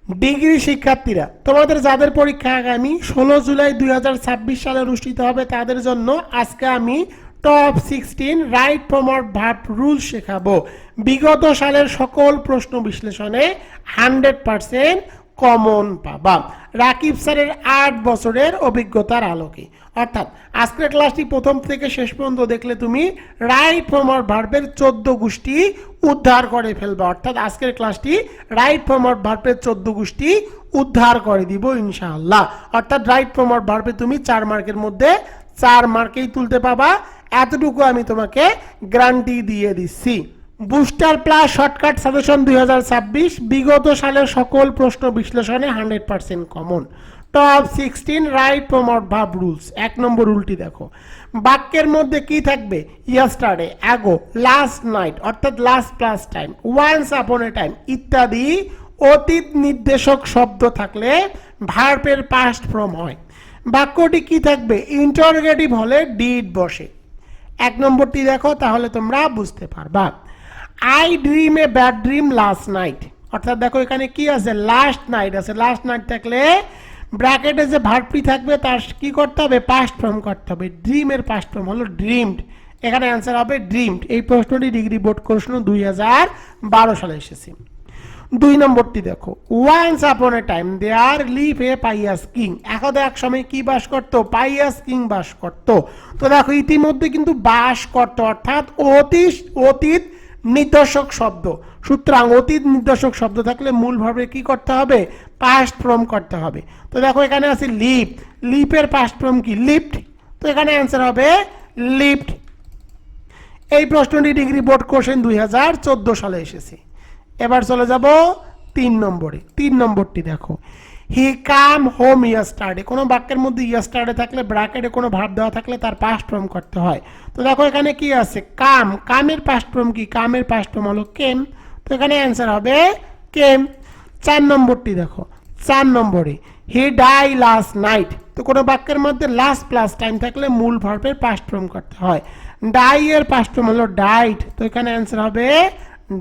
Degree শিক্ষার্থীরা, তোমাদের যাদের পরীক্ষা আগামী 16 জুলাই 2026 সালে অনুষ্ঠিত হবে তাদের জন্য আজকে আমি top 16 right form verb rule শেখাবো। বিগত সালের সকল প্রশ্ন বিশ্লেষণে 100% কমন পাবা রাকিব স্যারের 8 বছরের অভিজ্ঞতার আলোকে। অর্থাৎ আজকের ক্লাসটি প্রথম থেকে শেষ পর্যন্ত দেখলে তুমি রাইট ফর্ম ভার্বের 14 গোষ্ঠী উদ্ধার করে ফেলবা। অর্থাৎ আজকের ক্লাসটি রাইট ফর্ম ভার্বের 14 গোষ্ঠী উদ্ধার করে দিব ইনশাআল্লাহ। অর্থাৎ রাইট ফর্ম ভার্বে তুমি 4 মার্কের মধ্যে 4 মার্কেই তুলতে পাবা, এতটুকু আমি তোমাকে গ্যারান্টি দিয়ে দিচ্ছি। বুস্টার প্লাস শর্টকাট সাজেশন 2026 বিগত সালের সকল প্রশ্ন বিশ্লেষণে 100% কমন। Top 16 right form verb rules. 1 নম্বর রুলটি দেখো, বাক্যের মধ্যে কি থাকবে? ইয়েস্টারডে, অ্যাগো, লাস্ট নাইট অর্থাৎ last plus time, once upon a time ইত্যাদি অতীত নির্দেশক শব্দ থাকলে ভার্বের পাস্ট ফর্ম হয়। বাক্যটি কি থাকবে? ইন্টারোগেটিভ হলে ডিড বসে। 1 নম্বরটি দেখো, তাহলে তোমরা বুঝতে পারবা। I dream a bad dream last night, অর্থাৎ দেখো এখানে কি আছে? লাস্ট নাইট আছে। লাস্ট নাইট থাকলে ব্র্যাকেটে যে ভার্বটি থাকবে তার কি করতে হবে? পাস্ট ফর্ম করতে হবে। ড্রিমের পাস্ট ফর্ম হলো ড্রিমড, এখানে অ্যান্সার হবে ড্রিমড। এই প্রশ্নটি ডিগ্রি বোর্ড প্রশ্ন 2012 সালে এসেছে। 2 নম্বরটি দেখো, once upon a time there lived a pious king, একদা এক সময় কি বাস করতো? পাইয়াস কিং বাস করতো। তো দেখো ইতিমধ্যে কিন্তু বাস করতো অর্থাৎ অতীত নির্দেশক শব্দ, সুতরাং অতীত নির্দেশক শব্দ থাকলে মূল ভাবে কি করতে হবে? পাস্ট ফর্ম করতে হবে। তো দেখো এখানে আছে লিভ, লিভের পাস্ট ফর্ম কি? লিফট, তো এখানে অ্যান্সার হবে লিফট। এই প্রশ্নটি ডিগ্রি বোর্ড কোশ্চেন 2014 সালে এসেছে। এবার চলে যাব 3 নম্বরে। 3 নম্বরটি দেখো, হি কাম হোম ইয়েস্টারডে, কোনো বাক্যের মধ্যে ইয়েস্টারডে থাকলে ব্র্যাকেটে কোনো ভার্ব দেওয়া থাকলে তার পাস্ট ফর্ম করতে হয়। তো দেখো এখানে কি আছে? কাম, কামের পাস্ট ফর্ম কি? কামের পাস্ট ফর্ম হলো কেম, তো এখানে অ্যান্সার হবে কেম। 4 নম্বরটি দেখো, 4 নম্বরে হি ডাই লাস্ট নাইট, তো কোনো বাক্যের মধ্যে লাস্ট প্লাস টাইম থাকলে মূল ভার্বের পাস্ট ফর্ম করতে হয়। ডাই এর পাস্ট ফর্ম হলো ডাইট, তো এখানে অ্যান্সার হবে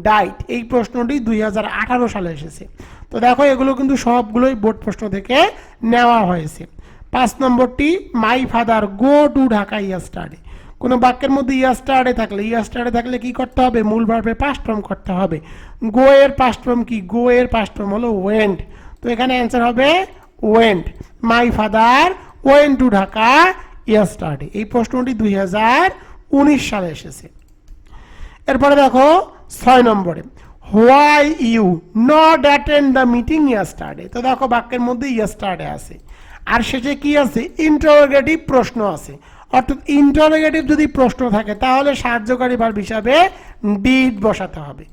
ডাইট। এই প্রশ্নটি 2018 সালে এসেছে। তো দেখো এগুলো কিন্তু সবগুলোই বোর্ড প্রশ্ন থেকে নেওয়া হয়েছে। 5 নম্বরটি, my father go to Dhaka yesterday, কোনো বাক্যের মধ্যে ইয়েস্টারডে থাকলে কি করতে হবে? মূল ভার্বের পাস্ট ফর্ম করতে হবে। গো এর পাস্ট ফর্ম কি? গো এর পাস্ট ফর্ম হলো ওয়েন্ট, তো এখানে অ্যান্সার হবে went. My father went to Dhaka yesterday. এই প্রশ্নটি 2019 সালে এসেছে। এরপরে দেখো 6 নম্বরে, why you not attend the meeting yesterday, তো দেখো বাক্যের মধ্যে ইয়েস্টারডে আছে আর শেষে কি আছে? ইন্টারোগেটিভ প্রশ্ন আছে। অর্থাৎ ইন্টারোগেটিভ যদি প্রশ্ন থাকে তাহলে সাহায্যকারী ভার্ব হিসাবে ডিড বসাতে হবে।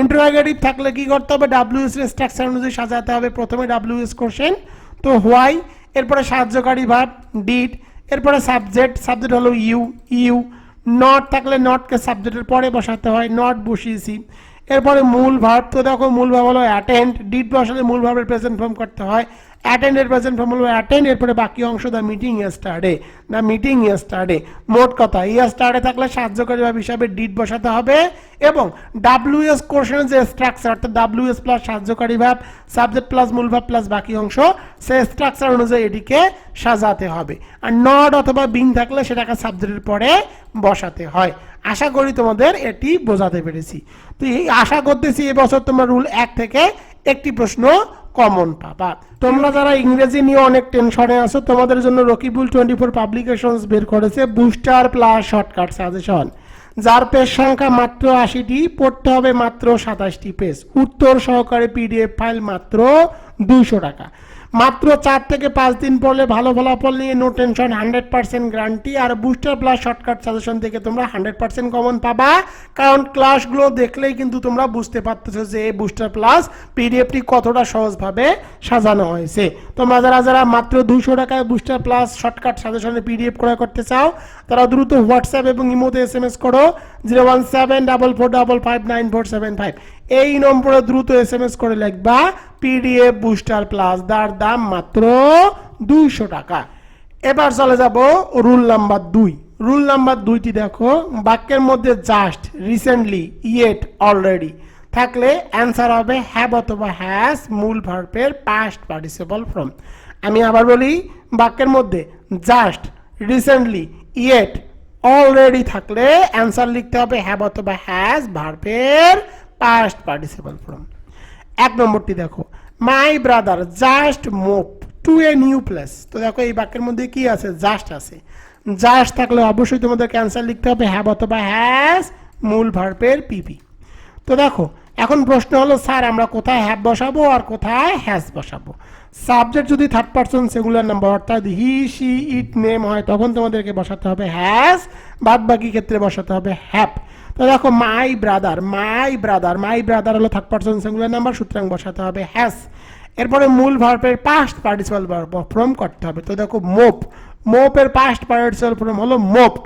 ইন্টারোগেটিভ থাকলে কি করতে হবে? ডাব্লিউএস এর স্ট্রাকচার অনুযায়ী সাজাতে হবে। প্রথমে ডাব্লিউএস কোশ্চেন, তো হোয়াই, এরপরে সাহায্যকারী ভার্ব ডিড, এরপরে সাবজেক্ট হলো ইউ। নট থাকলে নটকে সাবজেক্টের পরে বসাতে হয়, নট বসিয়েছি। এরপরে মূল ভার্ব, তো দেখো মূল ভার্ব হলো অ্যাটেন্ড, ডিড বসালে মূল ভার্বের প্রেজেন্ট ফর্ম করতে হয়। অ্যাটেন্ডের প্রেজেন্ট ফর্ম হলো অ্যাটেন্ড, এরপরে বাকি অংশ দ্য মিটিং ইয়েস্টারডে। মোট কথা ইয়েস্টারডে থাকলে সাহায্যকারী ভার্ব হিসাবে ডিড বসাতে হবে এবং ডাব্লিউএস কোশ্চেনের যে স্ট্রাকচার অর্থাৎ ডাব্লিউএস প্লাস সাহায্যকারী ভার্ব, সাবজেক্ট প্লাস মূল ভার্ব প্লাস বাকি অংশ, সেই স্ট্রাকচার অনুযায়ী এটিকে সাজাতে হবে। আর নট অথবা বিং থাকলে সেটাকে সাবজেক্টের পরে বসাতে হয়। আশা করি তোমাদের এটি বোঝাতে পেরেছি। তো এই আশা করতেছি এবছর তোমরা রুল 1 থেকে একটি প্রশ্ন কমন পাবা। তোমরা যারা ইংরেজি নিয়ে অনেক টেনশনে আছো তোমাদের জন্য রকিবুল 24 পাবলিকেশনস বের করেছে বুস্টার প্লাস শর্টকাট সাজেশন, যার পেজ সংখ্যা মাত্র 80টি, পড়তে হবে মাত্র 27টি পেজ, উত্তর সহকারে পিডিএফ ফাইল মাত্র 200 টাকা। মাত্র 4 থেকে 5 দিন পড়লে ভালো ফলাফল নিয়ে নো টেনশন 100% গ্যারান্টি। আর বুস্টার প্লাস শর্টকাট সাজেশন থেকে তোমরা 100% কমন পাবা, কারণ ক্লাসগুলো দেখলেই কিন্তু তোমরা বুঝতে পারতেছো যে এই বুস্টার প্লাস পিডিএফটি কতটা সহজভাবে সাজানো হয়েছে। তোমরা যারা মাত্র 200 টাকায় বুস্টার প্লাস শর্টকাট সাজেশনের পিডিএফ ক্রয় করতে চাও তারা দ্রুত হোয়াটসঅ্যাপ এবং ইমোতে SMS করো 01744559475। এই নম্বরে দ্রুত SMS করে লিখবা পিডিএফ বুস্টার প্লাস, যার দাম মাত্র 200 টাকা। এবার চলে যাব রুল নাম্বার 2। রুল নাম্বার 2টি দেখো, বাক্যের মধ্যে জাস্ট, রিসেন্টলি, ইয়েট, অলরেডি থাকলে অ্যান্সার হবে হ্যাভ অথবা হ্যাজ মূল ভার্বের পাস্ট পার্টিসিপল ফর্ম। আমি আবার বলি, বাক্যের মধ্যে জাস্ট, রিসেন্টলি, ইয়েট, অলরেডি থাকলে অ্যান্সার লিখতে হবে হ্যাভ অথবা হ্যাজ ভার্বের পাস্ট পার্টিসিপল ফর্ম। 1 নম্বরটি দেখো, my brother just move to a new place. তো দেখো এই বাক্যের মধ্যে কি আছে? জাস্ট আছে। জাস্ট থাকলে অবশ্যই তোমাদেরকে অ্যান্সার লিখতে হবে হ্যাভ অথবা হ্যাজ মূল ভার্বের পিপি। তো দেখো এখন প্রশ্ন হলো, স্যার আমরা কোথায় হ্যাভ বসাবো আর কোথায় হ্যাজ বসাবো? সাবজেক্ট যদি থার্ড পারসন সিঙ্গুলার নাম্বার অর্থাৎ হি, সি, ইট, নেম হয় তখন তোমাদেরকে বসাতে হবে হ্যাজ, বাদ বাকি ক্ষেত্রে বসাতে হবে হ্যাভ। তো দেখো my brother, my brother, my brother হলো থার্ড পারসন সিঙ্গুলার নাম্বার, সুতরাং বসাতে হবে হ্যাজ। এরপরে মূল ভার্বের পাস্ট পার্টিসিপাল ফর্ম করতে হবে। তো দেখো মোপ, মোপের পাস্ট পার্টিসিপাল ফর্ম হলো মোপড।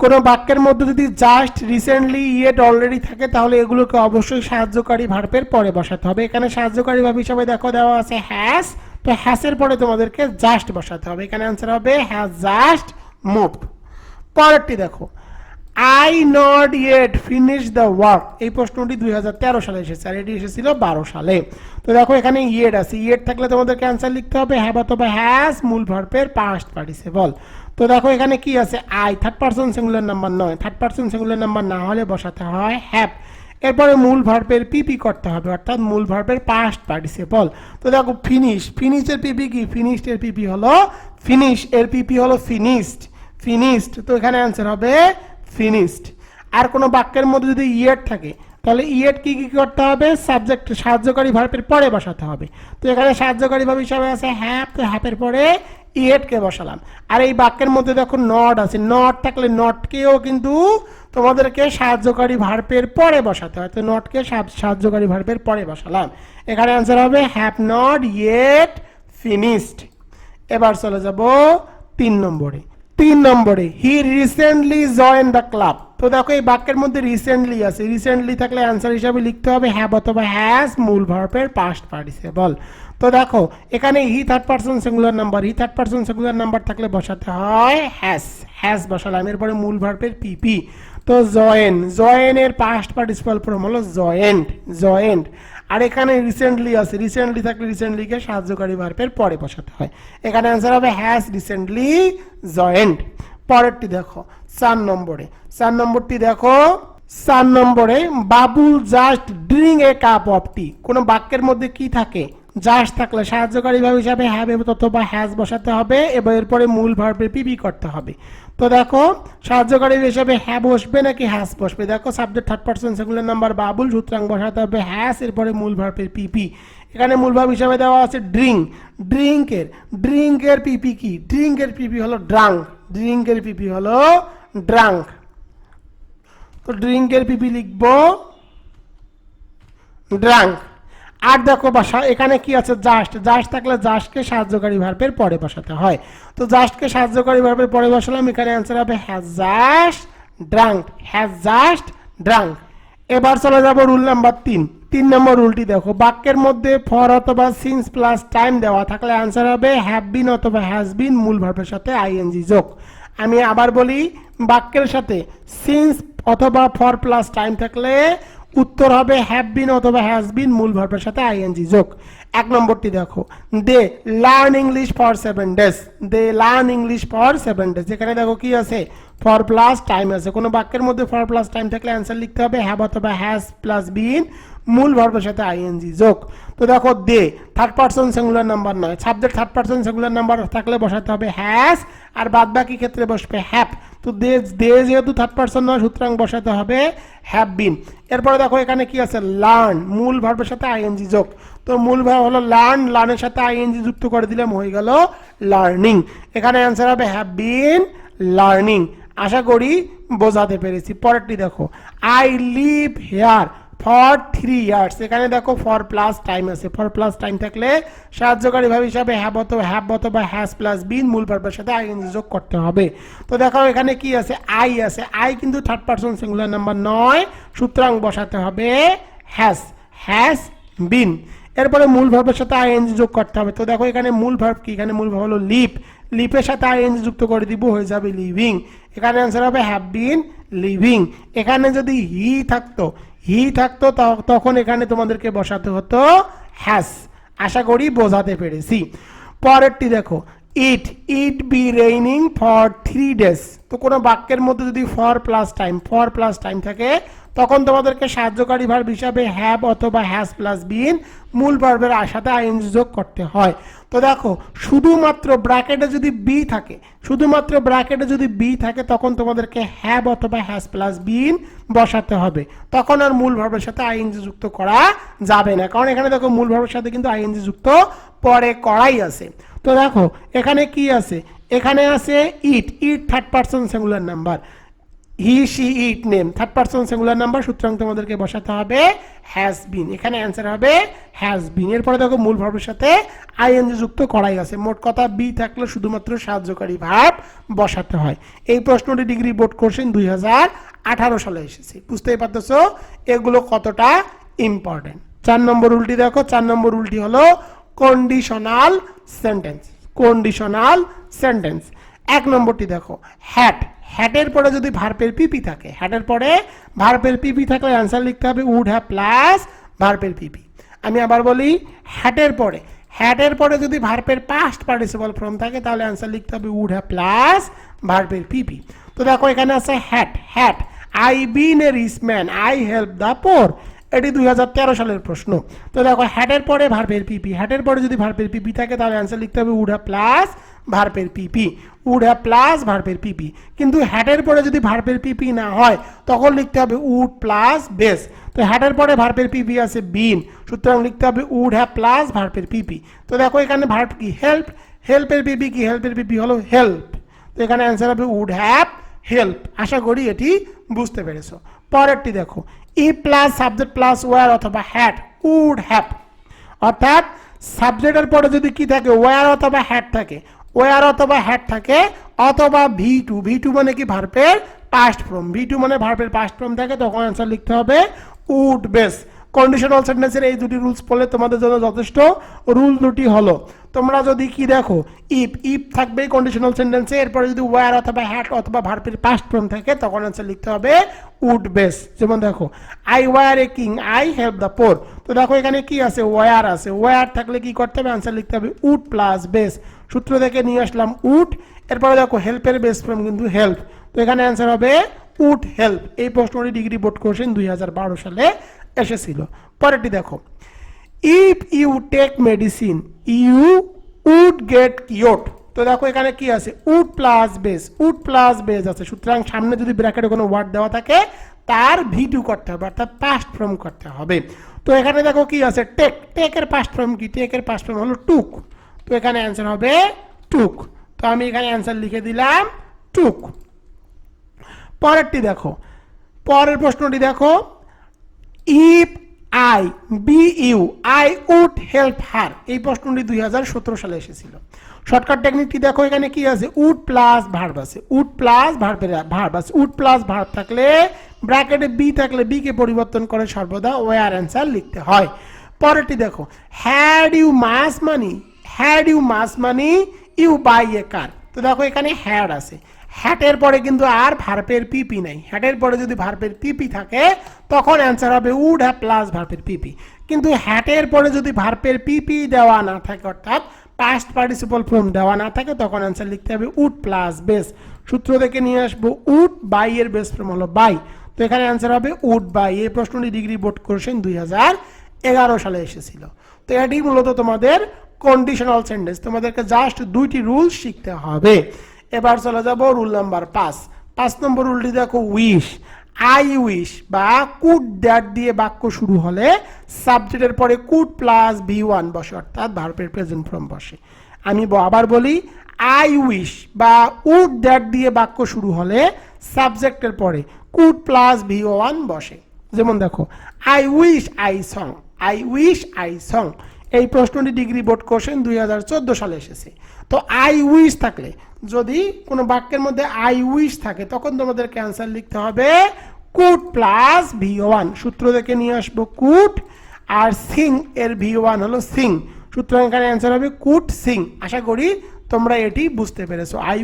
কোনো বাক্যের মধ্যে যদি জাস্ট, রিসেন্টলি, ইয়েট, অলরেডি থাকে তাহলে এগুলোকে অবশ্যই সাহায্যকারী ভার্বের পরে বসাতে হবে। এখানে সাহায্যকারী ভার্ব হিসাবে দেখো দেওয়া আছে হ্যাজ, তো হ্যাজের পরে তোমাদেরকে জাস্ট বসাতে হবে। এখানে অ্যান্সার হবে হ্যাজ জাস্ট মুভড। পরেরটি দেখো, I not yet finish the work. এই প্রশ্নটি 2013 সালে এসেছে আর এটি এসেছিল 12 সালে। তো দেখো এখানে ইয়েট আছে, ইয়েট থাকলে তোমাদেরকে অ্যান্সার লিখতে হবে হ্যাভ অথবা হ্যাজ মূল ভার্বের পাস্ট পার্টিসিপল। তো দেখো এখানে কি আছে? I third person singular number নয়, থার্ড পারসন সিঙ্গুলার নাম্বার না হলে বসাতে হয় হ্যাভ। এরপরে মূল ভার্বের পিপি করতে হবে অর্থাৎ মূল ভার্বের পাস্ট পার্টিসিপল। তো দেখো ফিনিশ, ফিনিশের পিপি কি? ফিনিশড এর পিপি হলো ফিনিশ, এর পিপি হলো ফিনিশড, ফিনিশড। তো এখানে অ্যান্সার হবে ফিনিশড। আর কোনো বাক্যের মধ্যে যদি ইয়েট থাকে তাহলে ইয়েট কি কি করতে হবে? সাবজেক্ট সাহায্যকারী ভার্বের পরে বসাতে হবে। তো এখানে সাহায্যকারী ভার্ব হিসাবে আছে হ্যাভ, তো হ্যাভের পরে ইয়েটকে বসালাম। আর এই বাক্যের মধ্যে দেখো নট আছে, নট থাকলে নটকেও কিন্তু তোমাদেরকে সাহায্যকারী ভার্বের পরে বসাতে হয়। তো নটকে সাহায্যকারী ভার্বের পরে বসালাম। এখানে অ্যান্সার হবে হ্যাভ নট ইয়েট ফিনিশড। এবার চলে যাব 3 নম্বরে। 3 নম্বরে হি রিসেন্টলি জয়েন দ্য ক্লাব। তো দেখো এই বাক্যের মধ্যে রিসেন্টলি আছে, রিসেন্টলি থাকলে অ্যান্সার হিসাবে লিখতে হবে হ্যাভ অথবা হ্যাজ মূল ভার্বের পাস্ট পার্টিসিপল। তো দেখো এখানে he third person singular number, he third person singular number থাকলে বসাতে হয় হ্যাজ, হ্যাজ বসালাম। এরপরে মূল ভার্বের পিপি। তো জয়েন, জয়েনের পাস্ট পার্টিসিপল ফর্ম হলো জয়েন্ট, জয়েন্ট। আর এখানে রিসেন্টলি আছে, রিসেন্টলি থাকলে রিসেন্টলিকে সাহায্যকারী ভার্বের পরে বসাতে হয়। এখানে অ্যান্সার হবে হ্যাজ রিসেন্টলি জয়েন্ট। পরেরটি দেখো 4 নম্বরে, 4 নম্বরটি দেখো, 4 নম্বরে Babul just drink a cup of tea. কোন বাক্যের মধ্যে কি থাকে? জাস্ট থাকলে সাহায্যকারী ভার্ব হিসাবে হ্যাভ অথবা হ্যাজ বসাতে হবে এবং এরপরে মূল ভার্বের পিপি করতে হবে। তো দেখো সাহায্যকারী হিসাবে হ্যাভ বসবে নাকি হ্যাজ বসবে? দেখো subject third person singular number Babul, সুতরাং বসাতে হবে হ্যাজ, এরপরে মূল ভার্বের পিপি। এখানে মূল ভার্ব হিসাবে দেওয়া আছে ড্রিঙ্ক, ড্রিঙ্কের, ড্রিঙ্কের পিপি কি? ড্রিঙ্কের পিপি হলো ড্রাঙ্ক, ড্রিঙ্কের পিপি হলো ড্রাঙ্ক। তো ড্রিঙ্কের পিপি লিখবো ড্রাঙ্ক। আর দেখো বাসা এখানে কি আছে? জাস্ট, জাস্ট থাকলে জাস্টকে সাহায্যকারী ভার্বের পরে বসাতে হয়। তো জাস্টকে সাহায্যকারী ভার্বের পরে বসালাম। এখানে অ্যান্সার হবে has just drunk, has just drunk. এবার চলে যাব রুল নাম্বার 3। 3 নম্বর রুলটি দেখো, বাক্যের মধ্যে ফর অথবা সিন্স প্লাস টাইম দেওয়া থাকলে অ্যান্সার হবে হ্যাভ বিন অথবা হ্যাজ বিন মূল ভার্বের সাথে আইএনজি যোগ। আমি আবার বলি, বাক্যের সাথে সিন্স অথবা ফর প্লাস টাইম থাকলে উত্তর হবে হ্যাভ বিন অথবা হ্যাজ বিন মূল ভার্বের সাথে আইএনজি যোগ। 1 নম্বরটি দেখো, they learn English for 7 days, they learn English for 7 days. এখানে দেখো কি আছে? ফর প্লাস টাইম আছে। কোনো বাক্যের মধ্যে ফর প্লাস টাইম থাকলে অ্যান্সার লিখতে হবে হ্যাভ অথবা হ্যাজ প্লাস বিন মূল ভার্বের সাথে আইএনজি যোগ। তো দেখো দে থার্ড পারসন সিঙ্গুলার নাম্বার নয়, subject third person singular number থাকলে বসাতে হবে হ্যাজ, আর বাদ বাকি ক্ষেত্রে বসবে হ্যাভ। তো দে যেহেতু থার্ড পারসন নয় সুতরাং বসাতে হবে হ্যাভ বিন। এরপরে দেখো এখানে কি আছে? লার্ন মূল ভার্বের সাথে আইএনজি যোগ। তো মূল ভার্ব হলো লার্ন, লার্নের সাথে আইএনজি যুক্ত করে দিলাম, হয়ে গেল লার্নিং। এখানে অ্যান্সার হবে হ্যাভ বিন লার্নিং। আশা করি বোঝাতে পেরেছি। পরেরটি দেখো, I live here for 3 years. এখানে দেখো ফর প্লাস টাইম আছে, ফর প্লাস টাইম থাকলে সাহায্যকারী ভার্ব হিসাবে হ্যাভ অথবা হ্যাজ প্লাস বিন মূল ভার্বের সাথে আইএনজি যোগ করতে হবে। তো দেখো এখানে কি আছে? আই আছে, আই কিন্তু থার্ড পারসন সিঙ্গুলার নাম্বার নয়, সুতরাং বসাতে হবে হ্যাজ, হ্যাজ বিন। এরপরে মূল ভার্বের সাথে আইএনজি যোগ করতে হবে। তো দেখো এখানে মূল ভার্ব কি? এখানে মূল ভার্ব হলো লিভ, লিপের সাথে আইএনজি যুক্ত করে দিব, হয়ে যাবে লিভিং। এখানে অ্যান্সার হবে হ্যাভ বিন লিভিং। এখানে যদি হি থাকতো, হি থাকতো তখন এখানে তোমাদেরকে বসাতে হতো হ্যাজ। আশা করি বোঝাতে পেরেছি। পরেরটি দেখো, it be raining for 3 days। তো কোনো বাক্যের মধ্যে যদি ফর প্লাস টাইম থাকে তখন তোমাদেরকে সাহায্যকারী ভার্ব হিসাবে হ্যাভ অথবা হ্যাজ প্লাস বিন মূল ভার্বের সাথে আইএনজি যোগ করতে হয়। তো দেখো শুধুমাত্র ব্র্যাকেটে যদি বি থাকে তখন তোমাদেরকে হ্যাভ অথবা হ্যাজ প্লাস বিন বসাতে হবে, তখন আর মূল ভার্বের সাথে আইএনজি যুক্ত করা যাবে না, কারণ এখানে দেখো মূল ভার্বের সাথে কিন্তু আইএনজি যুক্ত পরে করাই আছে। তো দেখো এখানে কি আছে, এখানে আছে it third person singular number, he she it name third person singular number, সুতরাং তোমাদেরকে বসাতে হবে হ্যাজ বিন। এখানে অ্যান্সার হবে হ্যাজ বিন। এরপরে দেখো মূল ভার্বের সাথে আইএনজি যুক্ত করাই আছে। মোট কথা বি থাকলে শুধুমাত্র সাহায্যকারী ভার্ব বসাতে হয়। এই প্রশ্নটি ডিগ্রি বোর্ড কোশ্চেন 2018 সালে এসেছে। বুঝতেই পারতেছো এগুলো কতটা ইম্পর্টেন্ট। 4 নম্বর রুলটি দেখো। 4 নম্বর রুলটি হলো কন্ডিশনাল সেন্টেন্স। 1 নম্বরটি দেখো, হ্যাটের পরে যদি ভার্বের পিপি থাকে, অ্যান্সার লিখতে হবে উড হ্যাভ প্লাস ভার্বের পিপি। আমি আবার বলি, হ্যাটের পরে যদি ভার্বের পাস্ট পার্টিসিপল ফর্ম থাকে তাহলে অ্যান্সার লিখতে হবে উড হ্যাভ প্লাস ভার্বের পিপি। তো দেখো এখানে আছে had, I been a rich man, I help the poor. এটি 2013 সালের প্রশ্ন। তো দেখো হ্যাটের পরে ভার্বের পিপি, যদি ভার্বের পিপি থাকে তাহলে অ্যান্সার লিখতে হবে উড হ্যাভ প্লাস ভার্বের পিপি। কিন্তু হ্যাটের পরে যদি ভার্বের পিপি না হয় তখন লিখতে হবে উড প্লাস বেস। তো হ্যাটের পরে ভার্বের পিপি আছে বিন, সুতরাং লিখতে হবে উড হ্যাভ প্লাস ভার্বের পিপি। তো দেখো এখানে ভার্ব কি হেল্পের পিপি হলো হেল্প। তো এখানে অ্যান্সার হবে উড হ্যাভ হেল্প। আশা করি এটি বুঝতে পেরেছো। পরেরটি দেখো, ই প্লাস সাবজেক্ট প্লাস ওয়ার অথবা হ্যাড উড হ্যাভ। অর্থাৎ সাবজেক্টের পরে যদি কি থাকে, ওয়ার অথবা হ্যাড থাকে, অথবা ভি টু মানে কি ভার্বের পাস্ট ফর্ম, থাকে, তখন অ্যান্সার লিখতে হবে উড বেস। কন্ডিশনাল সেন্টেন্সের এই দুটি রুলস পড়লে তোমাদের জন্য যথেষ্ট। রুল দুটি হলো, তোমরা যদি কি দেখো ইফ থাকবে কন্ডিশনাল সেন্টেন্সে, এরপরে যদি ওয়ার অথবা হ্যাড অথবা ভার্বের পাস্ট ফর্ম থাকে তখন অ্যান্সার লিখতে হবে উড বেস। যেমন দেখো, I were a king, I help the poor. তো দেখো এখানে কি আছে, ওয়ার থাকলে কি করতে হবে, অ্যান্সার লিখতে হবে উড প্লাস বেস। সূত্র থেকে নিয়ে আসলাম উড। এরপরে দেখো হেল্পের বেস ফর্ম কিন্তু হেল্প, তো এখানে অ্যান্সার হবে উড হেল্প। এই প্রশ্নটি ডিগ্রি বোর্ড কোশ্চেন 2012 সালে এসেছিল। পরেরটি দেখো, if you take medicine you would get cured. তো দেখো এখানে কি আছে, উড প্লাস বেস আছে, সুতরাং সামনে যদি ব্র্যাকেটে কোনো ওয়ার্ড দেওয়া থাকে তার ভি2 করতে হবে, অর্থাৎ পাস্ট ফর্ম করতে হবে। তো এখানে দেখো কি আছে, টেকের পাস্ট ফর্ম কি, হলো টুক। তো এখানে অ্যান্সার হবে টুক। তো আমি এখানে অ্যান্সার লিখে দিলাম টুক। পরেরটি দেখো, পরের প্রশ্নটি দেখো, if I be you I would help her. এই প্রশ্নটি 2017 সালে এসেছিল। শর্টকাট টেকনিকটি দেখো, এখানে কি আছে, উড প্লাস ভার্ব আছে, উড প্লাস ভার্ব থাকলে ব্র্যাকেটে বি থাকলে বি কে পরিবর্তন করে সর্বদা ওয়ার অ্যান্সার লিখতে হয়। পরেরটি দেখো, had you much money you buy a car. তো দেখো এখানে হ্যাড আছে, হ্যাটের পরে কিন্তু আর ভার্বের পিপি নাই। হ্যাটের পরে যদি ভার্বের পিপি থাকে তখন অ্যান্সার হবে উড হ্যাভ প্লাস ভার্বের পিপি। কিন্তু হ্যাটের পরে যদি ভার্বের পিপি দেওয়া না থাকে, অর্থাৎ পাস্ট পার্টিসিপল ফর্ম দেওয়া না থাকে, তখন অ্যান্সার লিখতে হবে উড প্লাস বেস। সূত্র থেকে নিয়ে আসবো উড বাই এর বেস ফর্ম হলো বাই। তো এখানে অ্যান্সার হবে উড বাই। এই প্রশ্নটি ডিগ্রি বোর্ড কোশ্চেন 2011 সালে এসেছিল। তো এটি মূলত তোমাদের কন্ডিশনাল সেন্টেন্স। তোমাদেরকে জাস্ট 2টি রুল শিখতে হবে। এবার চলে যাব রুল নাম্বার 5 নম্বর রুলটি দেখো, আই উইশ বা কুড দ্যাট দিয়ে বাক্য শুরু হলে সাবজেক্টের পরে কুড প্লাস ভি1 বসে, অর্থাৎ ভার্বের প্রেজেন্ট ফর্ম বসে। আমি আবার বলি, আই উইশ বা উড দ্যাট দিয়ে বাক্য শুরু হলে সাবজেক্টের পরে কুড প্লাস ভি1 বসে। যেমন দেখো, আই উইশ আই সং। এই প্রশ্নটি ডিগ্রি বোর্ড কোশ্চেন 2014 সালে এসেছে। তো আই উইশ থাকলে, যদি কোনো বাক্যের মধ্যে আই উইশ থাকে তখন তোমাদেরকে অ্যান্সার লিখতে হবে কুড প্লাস ভি1। সূত্র থেকে নিয়ে আসবো কুড, আর সিং এর ভি1 হলো সিং, সুতরাং এখানে অ্যান্সার হবে কুড সিং। আশা করি তোমরা এটি বুঝতে পেরেছো। আই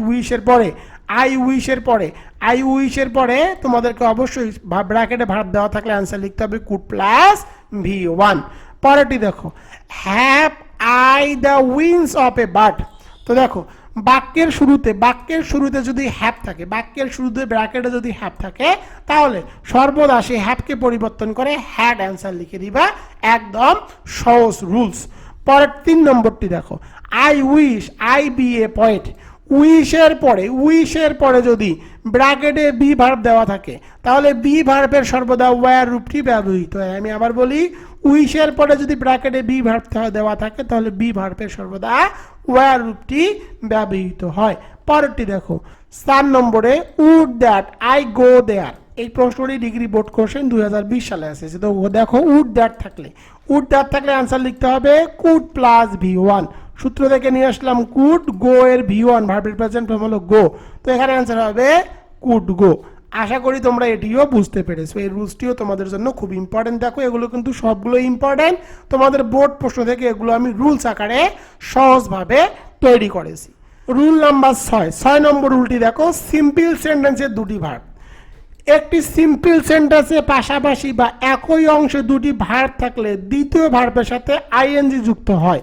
উইশের পরে তোমাদেরকে অবশ্যই ব্র্যাকেটে ভার্ব দেওয়া থাকলে অ্যান্সার লিখতে হবে কুড প্লাস V1। পরেরটি দেখো, have I the wings of a bird. তো দেখো বাক্যের শুরুতে যদি হ্যাভ থাকে, বাক্যের শুরুতে ব্র্যাকেটে যদি হ্যাভ থাকে, তাহলে সর্বদা সেই হ্যাভকে পরিবর্তন করে হ্যাড অ্যান্সার লিখে দিবা, একদম সহজ রুলস। পরের 3 নম্বরটি দেখো, I wish, I be a poet. উইশের পরে যদি ব্র্যাকেটে বি ভার্ব দেওয়া থাকে, তাহলে বি ভার্বের সর্বদা ওয়্যার রূপটি ব্যবহৃত হয়। আমি আবার বলি, উইশের পরে যদি ব্র্যাকেটে বি ভার্ব দেওয়া থাকে, তাহলে বি ভার্বের সর্বদা ওয়্যার রূপটি ব্যবহৃত হয়। পরেরটি দেখো 4 নম্বরে, উড দ্যাট আই গো দেয়ার। এই প্রশ্নটি ডিগ্রি বোর্ড কোশ্চেন 2020 সালে এসেছে। তো দেখো উড দ্যাট থাকলে অ্যান্সার লিখতে হবে কুড প্লাস V1। সূত্র থেকে নিয়ে আসলাম কুড, গো এর V1 ভার্বের প্রেজেন্ট ফর্ম হলো গো, তো এখানে অ্যান্সার হবে কুড গো। আশা করি তোমরা এটিও বুঝতে পেরেছো। এই রুলসটিও তোমাদের জন্য খুব ইম্পর্টেন্ট। দেখো এগুলো কিন্তু সবগুলো ইম্পর্টেন্ট, তোমাদের বোর্ড প্রশ্ন থেকে এগুলো আমি রুলস আকারে সহজভাবে তৈরি করেছি। রুল নাম্বার 6 নম্বর রুলটি দেখো, সিম্পল সেন্টেন্সের দুটি ভার্ব। একটি সিম্পল সেন্টেন্সে পাশাপাশি বা একই অংশে দুটি ভার্ব থাকলে দ্বিতীয় ভার্বের সাথে আইএনজি যুক্ত হয়,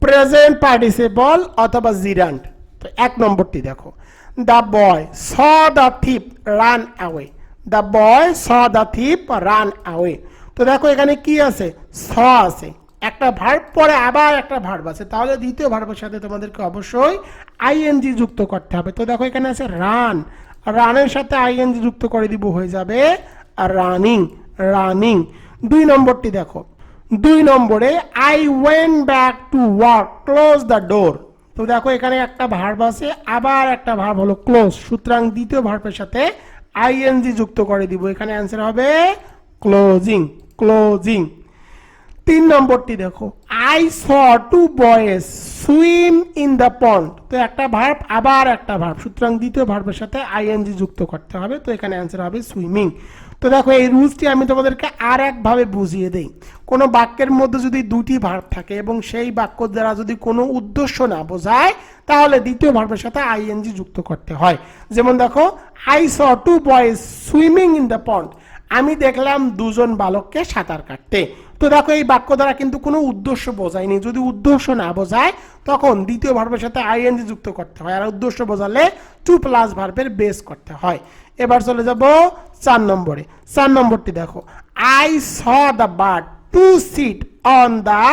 প্রেজেন্ট পার্টিসিপল অথবা জিরান্ট। তো 1 নম্বরটি দেখো, the boy saw the thief run away. The boy saw the thief run away. তো দেখো এখানে কি আছে, স আছে, একটা ভার্ব পরে আবার একটা ভার্ব আছে, তাহলে দ্বিতীয় ভার্বের সাথে তোমাদেরকে অবশ্যই আইএনজি যুক্ত করতে হবে। তো দেখো এখানে আছে রান, রানের সাথে আইএনজি যুক্ত করে দিব, হয়ে যাবে রানিং। 2 নম্বরটি দেখো, 2 নম্বরে I went back to work close the door. তো দেখো এখানে একটা ভার্ব আছে, আবার একটা ভার্ব হলো ক্লোজ, সুতরাং দ্বিতীয় ভার্বের সাথে আইএনজি যুক্ত করে দিব, এখানে অ্যান্সার হবে ক্লোজিং। 3 নম্বরটি দেখো, I saw two boys swim in the pond. তো একটা ভার্ব আবার একটা ভার্ব, সুতরাং দ্বিতীয় ভার্বের সাথে আইএনজি যুক্ত করতে হবে, তো এখানে অ্যান্সার হবে সুইমিং। তো দেখো এই রুলসটি আমি তোমাদেরকে আর একভাবে বুঝিয়ে দেই। কোনো বাক্যের মধ্যে যদি দুটি ভার্ব থাকে এবং সেই বাক্য দ্বারা যদি কোনো উদ্দেশ্য না বোঝায়, তাহলে দ্বিতীয় ভার্বের সাথে আইএনজি যুক্ত করতে হয়। যেমন দেখো, I saw two boys swimming in the pond. আমি দেখলাম 2 জন বালককে সাঁতার কাটতে। তো দেখো এই বাক্য দ্বারা কিন্তু কোনো উদ্দেশ্য বোঝায়নি। যদি উদ্দেশ্য না বোঝায়, তখন দ্বিতীয় ভার্বের সাথে আইএনজি যুক্ত করতে হয়, আর উদ্দেশ্য বোঝালে টু প্লাস ভার্বের বেস করতে হয়। এবার চলে যাব 4 নম্বরে। 4 নম্বরটি দেখো, I saw the bird to sit on the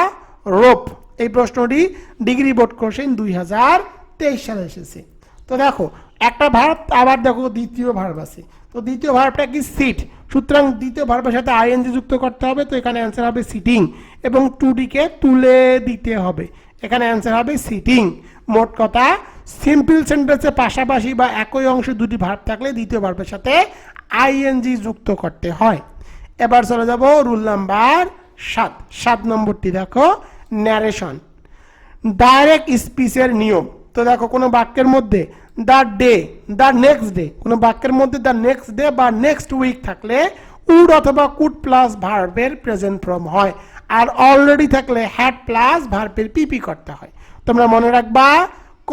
rope. এই প্রশ্নটি ডিগ্রি বোর্ড কোশ্চেন 2023 সালে এসেছে। তো দেখো একটা ভার্ব, আবার দেখো দ্বিতীয় ভার্ব আছে, তো দ্বিতীয় ভার্বটা কি সিট, সুতরাং দ্বিতীয় ভার্বের সাথে আইএনজি যুক্ত করতে হবে, তো এখানে অ্যান্সার হবে সিটিং, এবং টুডিকে তুলে দিতে হবে, এখানে অ্যান্সার হবে সিটিং। মোট কথা, সিম্পল সেন্টেন্সে পাশাপাশি বা একই অংশে দুটি ভার্ব থাকলে দ্বিতীয় ভার্বের সাথে আইএনজি যুক্ত করতে হয়। এবার চলে যাব রুল নাম্বার 7 নম্বরটি দেখো, ন্যারেশন, ডাইরেক্ট স্পিচের নিয়ম। তো দেখো কোনো বাক্যের মধ্যে the day, the next day, কোনো বাক্যের মধ্যে দ্য নেক্সট ডে বা নেক্সট উইক থাকলে উড অথবা কুড প্লাস ভার্বের প্রেজেন্ট ফর্ম হয়, আর অলরেডি থাকলে হ্যাড প্লাস ভার্বের পিপি করতে হয়। তোমরা মনে রাখবা,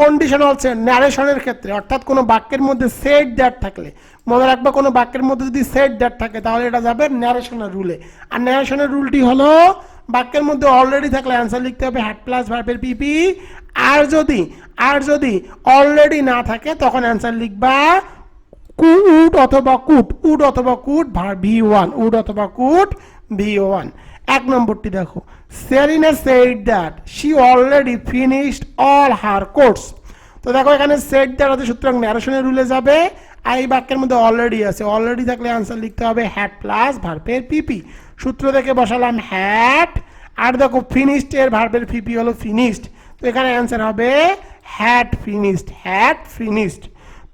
কন্ডিশনাল ন্যারেশনের ক্ষেত্রে, অর্থাৎ কোনো বাক্যের মধ্যে সেড দ্যাট থাকলে, মনে রাখবা কোনো বাক্যের মধ্যে যদি সেড দ্যাট থাকে, তাহলে এটা যাবে ন্যারেশনের রুলে। আর ন্যারেশনের রুলটি হলো, বাক্যের মধ্যে অলরেডি থাকলে অ্যান্সার লিখতে হবে হ্যাড প্লাস ভার্বের পিপি, আর যদি অলরেডি না থাকে তখন অ্যান্সার লিখবা উড অথবা কুড ভার্ব V1, উড অথবা কুড V1। 1 নম্বরটি দেখো, Serena said that she already finished all her course. তো দেখো এখানে সেড দ্যাট আছে, সুতরাং ন্যারেশনের রুলে যাবে, আর এই বাক্যের মধ্যে অলরেডি আছে, অলরেডি থাকলে অ্যান্সার লিখতে হবে হ্যাড প্লাস ভার্বের পিপি, সূত্র থেকে বসালাম হ্যাড, আর দেখো ফিনিশড এর ভার্বের পিপি হলো ফিনিশড, তো এখানে অ্যান্সার হবে হ্যাড ফিনিশড।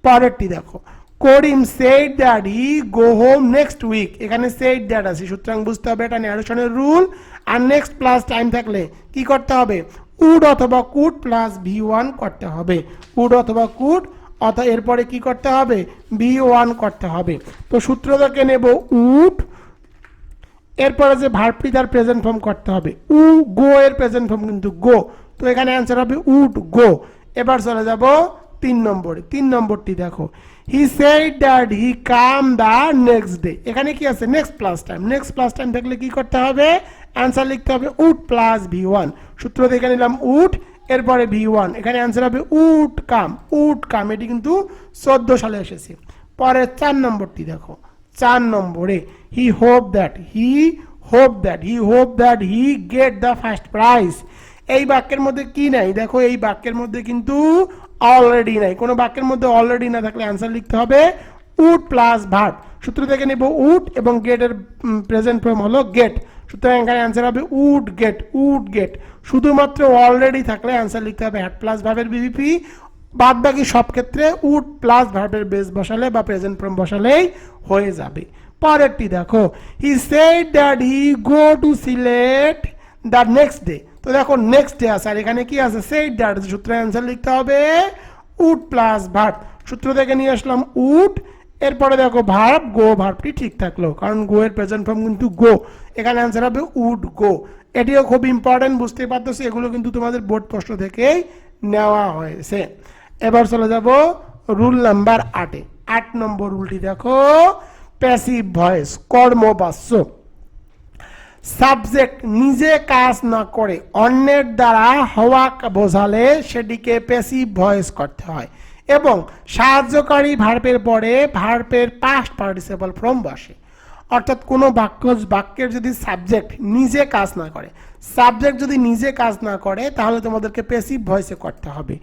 পরেরটি দেখো, Karim said that he go home next week. এখানে সেড দ্যাট আছে, সুতরাং বুঝতে হবে এটা ন্যারেশনের রুল, আর নেক্সট প্লাস টাইম থাকলে কি করতে হবে, উড অথবা কুড প্লাস V1 করতে হবে, উড অথবা কুড, অথবা এরপরে কি করতে হবে, V1 করতে হবে। তো সূত্র থেকে নেব উড, এরপরে যে ভার্বটি তার প্রেজেন্ট ফর্ম করতে হবে, গো এর প্রেজেন্ট ফর্ম কিন্তু গো, তো এখানে অ্যান্সার হবে উড গো। এবার চলে যাব 3 নম্বরে। 3 নম্বরটি দেখো, he said that he come the next day. এখানে কি আছে? Next plus time. Next plus time থাকলে কি করতে হবে? অ্যান্সার লিখতে হবে উড প্লাস ভি1। সূত্র দেখে নিলাম উড, এরপরে ভি1, এখানে অ্যান্সার হবে উড কাম। উড কাম, এটি কিন্তু 14 সালে এসেছে। পরে 4 নম্বরটি দেখো। 4 নম্বরে he hope that he get the first prize. এই বাক্যের মধ্যে কি নাই? দেখো এই বাক্যের মধ্যে কিন্তু অলরেডি নাই। কোনো বাক্যের মধ্যে অলরেডি না থাকলে অ্যান্সার লিখতে হবে উড প্লাস ভার্ব। সূত্র থেকে নেব উড এবং গেটের প্রেজেন্ট ফর্ম হলো গেট। সুতরাং এখানে অ্যান্সার হবে উড গেট। শুধুমাত্র অলরেডি থাকলে অ্যান্সার লিখতে হবে হ্যাড প্লাস ভার্বের বিভিপি। বাদ বাকি সব ক্ষেত্রে উড প্লাস ভার্বের বেস বসালে বা প্রেজেন্ট ফর্ম বসালেই হয়ে যাবে। পরেরটি দেখো, he said that he go to Sylhet the next day. তো দেখো নেক্সট ডে আছে, আর এখানে কি আছে? Said that. সূত্রে অ্যান্সার লিখতে হবে উড প্লাস ভার্ব। সূত্র থেকে নিয়ে আসলাম উড, এরপরে দেখো ভার্ব গো, ভার্বটি ঠিক থাকলো কারণ গো এর প্রেজেন্ট ফর্ম কিন্তু গো। এখানে অ্যান্সার হবে উড গো। এটিও খুব ইম্পর্টেন্ট, বুঝতে পারতেছি এগুলো কিন্তু তোমাদের বোর্ড প্রশ্ন থেকেই নেওয়া হয়েছে। এবার চলে যাব রুল নাম্বার 8 এ। 8 নম্বর রুলটি দেখো, প্যাসিভ ভয়েস, কর্মবাচ্য। সাবজেক্ট নিজে কাজ না করে অন্যের দ্বারা হওয়া বোঝালে সেটিকে প্যাসিভ ভয়েস করতে হয় এবং সাহায্যকারী ভার্বের পরে ভার্বের পাস্ট পার্টিসিপল ফর্ম বসে। অর্থাৎ কোনো বাক্যের যদি সাবজেক্ট নিজে কাজ না করে তাহলে তোমাদেরকে প্যাসিভ ভয়েসে করতে হবে।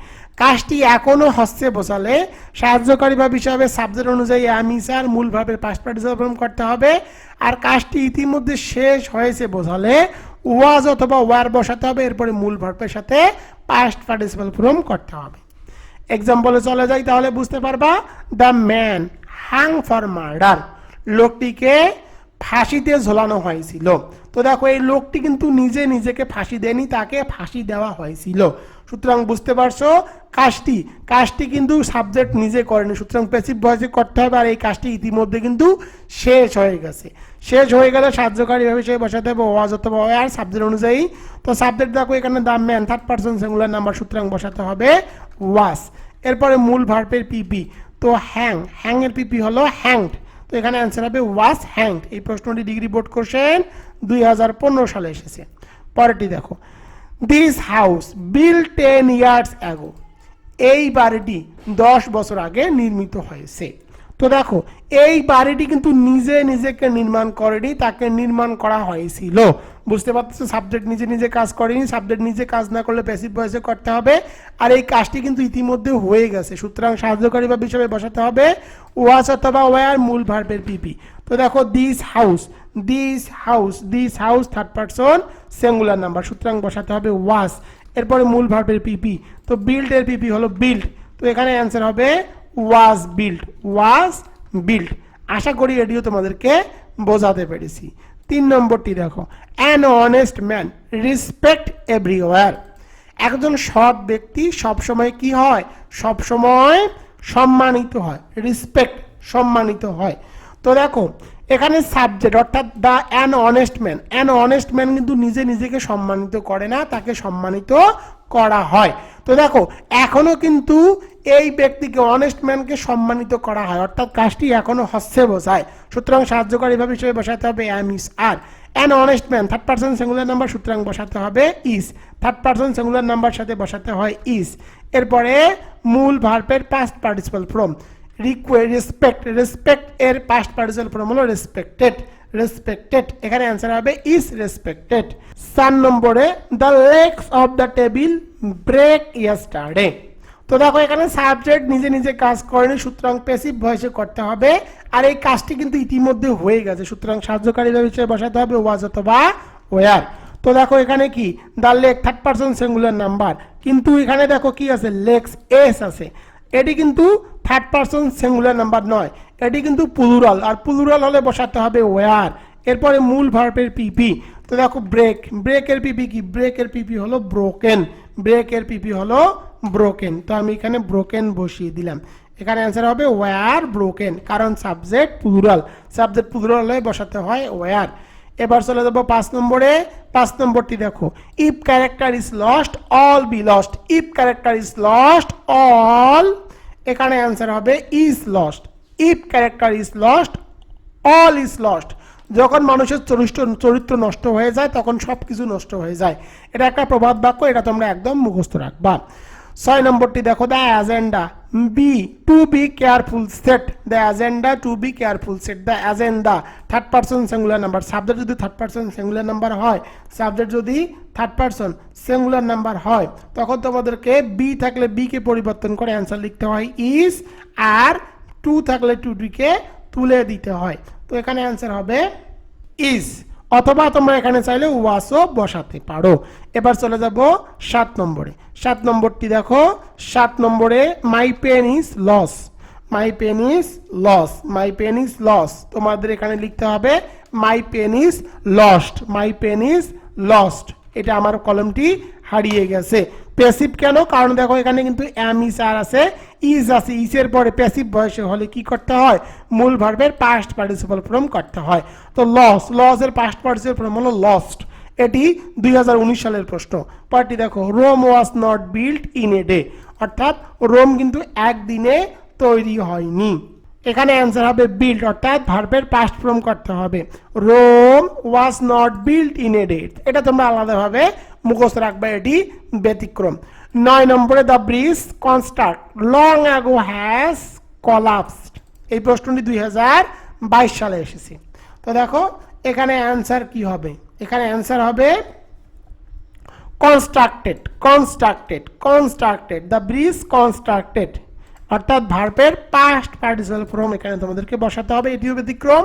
কাজটি এখনো হচ্ছে বোঝালে সাহায্যকারী ভার্ব হিসাবে সাবজেক্ট অনুযায়ী am is are মূল ভার্বের পাস্ট পার্টিসিপল ফর্ম করতে হবে। আর কাজটি ইতিমধ্যে শেষ হয়েছে বোঝালে ওয়াজ অথবা ওয়ার বসাতে হবে, এরপরে মূল ভার্বের সাথে পাস্ট পার্টিসিপল ফর্ম করতে হবে। এক্সাম্পলে চলে যাই তাহলে বুঝতে পারবা। The man hang for murder, লোকটিকে ফাঁসিতে ঝোলানো হয়েছিল। তো দেখো এই লোকটি কিন্তু নিজেকে ফাঁসি দেয়নি, তাকে ফাঁসি দেওয়া হয়েছিল। সুতরাং বুঝতে পারছো কাজটি কিন্তু সাবজেক্ট নিজে করেনি, সুতরাং প্যাসিভ ভয়েসে করতে হবে। আর এই কাজটি ইতিমধ্যে কিন্তু শেষ হয়ে গেছে। শেষ হয়ে গেলে সাহায্যকারী হিসেবে বসাতে হবে ওয়াজ অথবা ওয়ার সাবজেক্ট অনুযায়ী। তো সাবজেক্ট দেখো এখানে the man, third person singular number, সুতরাং বসাতে হবে ওয়াজ। এরপরে মূল ভার্বের পিপি, তো হ্যাং এর পিপি হলো হ্যাংড। তো এখানে অ্যান্সার হবে ওয়াজ হ্যাংড। এই প্রশ্নটি ডিগ্রি বোর্ড কোশ্চেন 2015 সালে এসেছে। পরেরটি দেখো, this house built 10 years ago, এই বাড়িটি 10 বছর আগে নির্মিত হয়েছে। তো দেখো এই বাড়িটি কিন্তু নিজেকে নির্মাণ করেনি, তাকে নির্মাণ করা হয়েছিল। বুঝতে পারছো সাবজেক্ট নিজে কাজ করেনি, সাবজেক্ট নিজে কাজ না করলে প্যাসিভ ভয়েসে করতে হবে। আর এই কাজটি কিন্তু ইতিমধ্যে হয়ে গেছে, সুতরাং সাহায্যকারী ভার্ব হিসেবে বসাতে হবে ওয়াজ অথবা ওয়্যার মূল ভার্বের পিপি। তো দেখো this house third person singular number, সুতরাং বসাতে হবে ওয়াজ। এরপরে মূল ভার্বের পিপি, তো বিল্ড এর পিপি হলো বিল্ড। তো এখানে অ্যান্সার হবে ওয়াজ বিল্ড। আশা করি এটিও তোমাদেরকে বোঝাতে পেরেছি। 3 নম্বরটি দেখো, an honest man respect everywhere, একজন সৎ ব্যক্তি সবসময় কি হয়? সবসময় সম্মানিত হয়। রেসপেক্ট সম্মানিত হয়। তো দেখো এখানে সাবজেক্ট অর্থাৎ দ্য অ্যান অনেস্ট ম্যান কিন্তু নিজেকে সম্মানিত করে না, তাকে সম্মানিত করা হয়। তো দেখো এখনো কিন্তু এই ব্যক্তিকে অনেস্ট ম্যানকে সম্মানিত করা হয়, অর্থাৎ কাজটি এখনো হচ্ছে বোঝায়। সুতরাং সাহায্যকারী ভার্ব হিসেবে বসাতে হবে am is are। An honest man third person singular number, সুতরাং বসাতে হবে is. Third person singular number সাথে বসাতে হয় ইজ। এরপরে মূল ভার্বের পাস্ট পার্টিসিপল ফর্ম রেসপেক্ট এর পাস্ট পার্টিসিপল ফর্ম হলো রেসপেক্টেড। এখানে অ্যান্সার হবে ইজ রেসপেক্টেড। 4 নম্বরে the legs of the table break yesterday. তো দেখো এখানে সাবজেক্ট নিজে কাজ করেনি, সুতরাং প্যাসিভ ভয়েসে করতে হবে। আর এই কাজটি কিন্তু ইতিমধ্যে হয়ে গেছে, সুতরাং সাহায্যকারী ভার্ব হিসেবে বসাতে হবে ওয়াজ অথবা ওয়্যার। তো দেখো এখানে কি the leg third person singular number, কিন্তু এখানে দেখো কি আছে? লেগস এস আছে। এটি কিন্তু থার্ড পারসন সিঙ্গুলার নাম্বার নয়, এটি কিন্তু প্লুরাল। আর প্লুরাল হলে বসাতে হবে ওয়্যার। এরপরে মূল ভার্বের পিপি, তো দেখো ব্রেকের পিপি কি? ব্রেকের পিপি হলো ব্রোকেন। তো আমি এখানে ব্রোকেন বসিয়ে দিলাম। এখানে অ্যান্সার হবে ওয়্যার ব্রোকেন, কারণ সাবজেক্ট প্লুরাল হলে বসাতে হয় ওয়্যার। এবার চলে যাব 5 নম্বরে। 5 নম্বরটি দেখো, if character is lost all B lost. If character is lost all, এখানে অ্যান্সার হবে is lost. If character is lost all is lost. যখন মানুষের চরিত্র নষ্ট হয়ে যায় তখন সবকিছু নষ্ট হয়ে যায়। এটা একটা প্রবাদ বাক্য, এটা তোমরা একদম মুখস্থ রাখবা। 6 নম্বরটি দেখো, the agenda be to be careful set. The agenda to be careful set. The agenda third person singular number. Subject যদি থার্ড পারসন সিঙ্গুলার নাম্বার হয়, সাবজেক্ট যদি থার্ড পারসন সিঙ্গুলার নাম্বার হয়, তখন তোমাদেরকে বি থাকলে বি কে পরিবর্তন করে অ্যান্সার লিখতে হয় ইজ, আর টু থাকলে টু কে তুলে দিতে হয়। তো এখানে অ্যান্সার হবে ইজ, অথবা তোমরা এখানে চাইলে ওয়াসও বসাতে পারো। এবার চলে যাব 7 নম্বরে। 7 নম্বরটি দেখো, 7 নম্বরে my pen is loss. My pen is loss. My pen is loss, তোমাদের এখানে লিখতে হবে my pen is lost. My pen is lost. এটা আমার কলমটি হারিয়ে গেছে। প্যাসিভ কেন? কারণ দেখো এখানে কিন্তু এম ইজ আর আছে, ইজ আছে। ইজের পরে প্যাসিভ বয়সে হলে কি করতে হয়? মূল ভার্বের পাস্ট পার্টিসিপল ফর্ম করতে হয়। তো লস, লসের পাস্ট পার্টিসিপল ফর্ম হলো লস্ট। এটি 2019 সালের প্রশ্ন। পরটি দেখো, Rome was not built in a day. অর্থাৎ রোম কিন্তু একদিনে তৈরি হয়নি। এখানে অ্যান্সার হবে বিল্ট, অর্থাৎ ভার্বের পাস্ট ফর্ম করতে হবে। Rome was not built in a day, এটা তোমরা আলাদাভাবে মুখস্থ রাখবে, এটি ব্যতিক্রম। 9 নম্বরে, the bridge construct long ago has collapsed. এই প্রশ্নটি 2022 সালে এসেছে। তো দেখো এখানে অ্যান্সার কি হবে? এখানে অ্যান্সার হবে constructed. Constructed, constructed, the bridge constructed, অর্থাৎ ভার্বের পাস্ট পার্টিসিপল ফর্ম এখানে তোমাদেরকে বসাতে হবে। এটিও ব্যতিক্রম,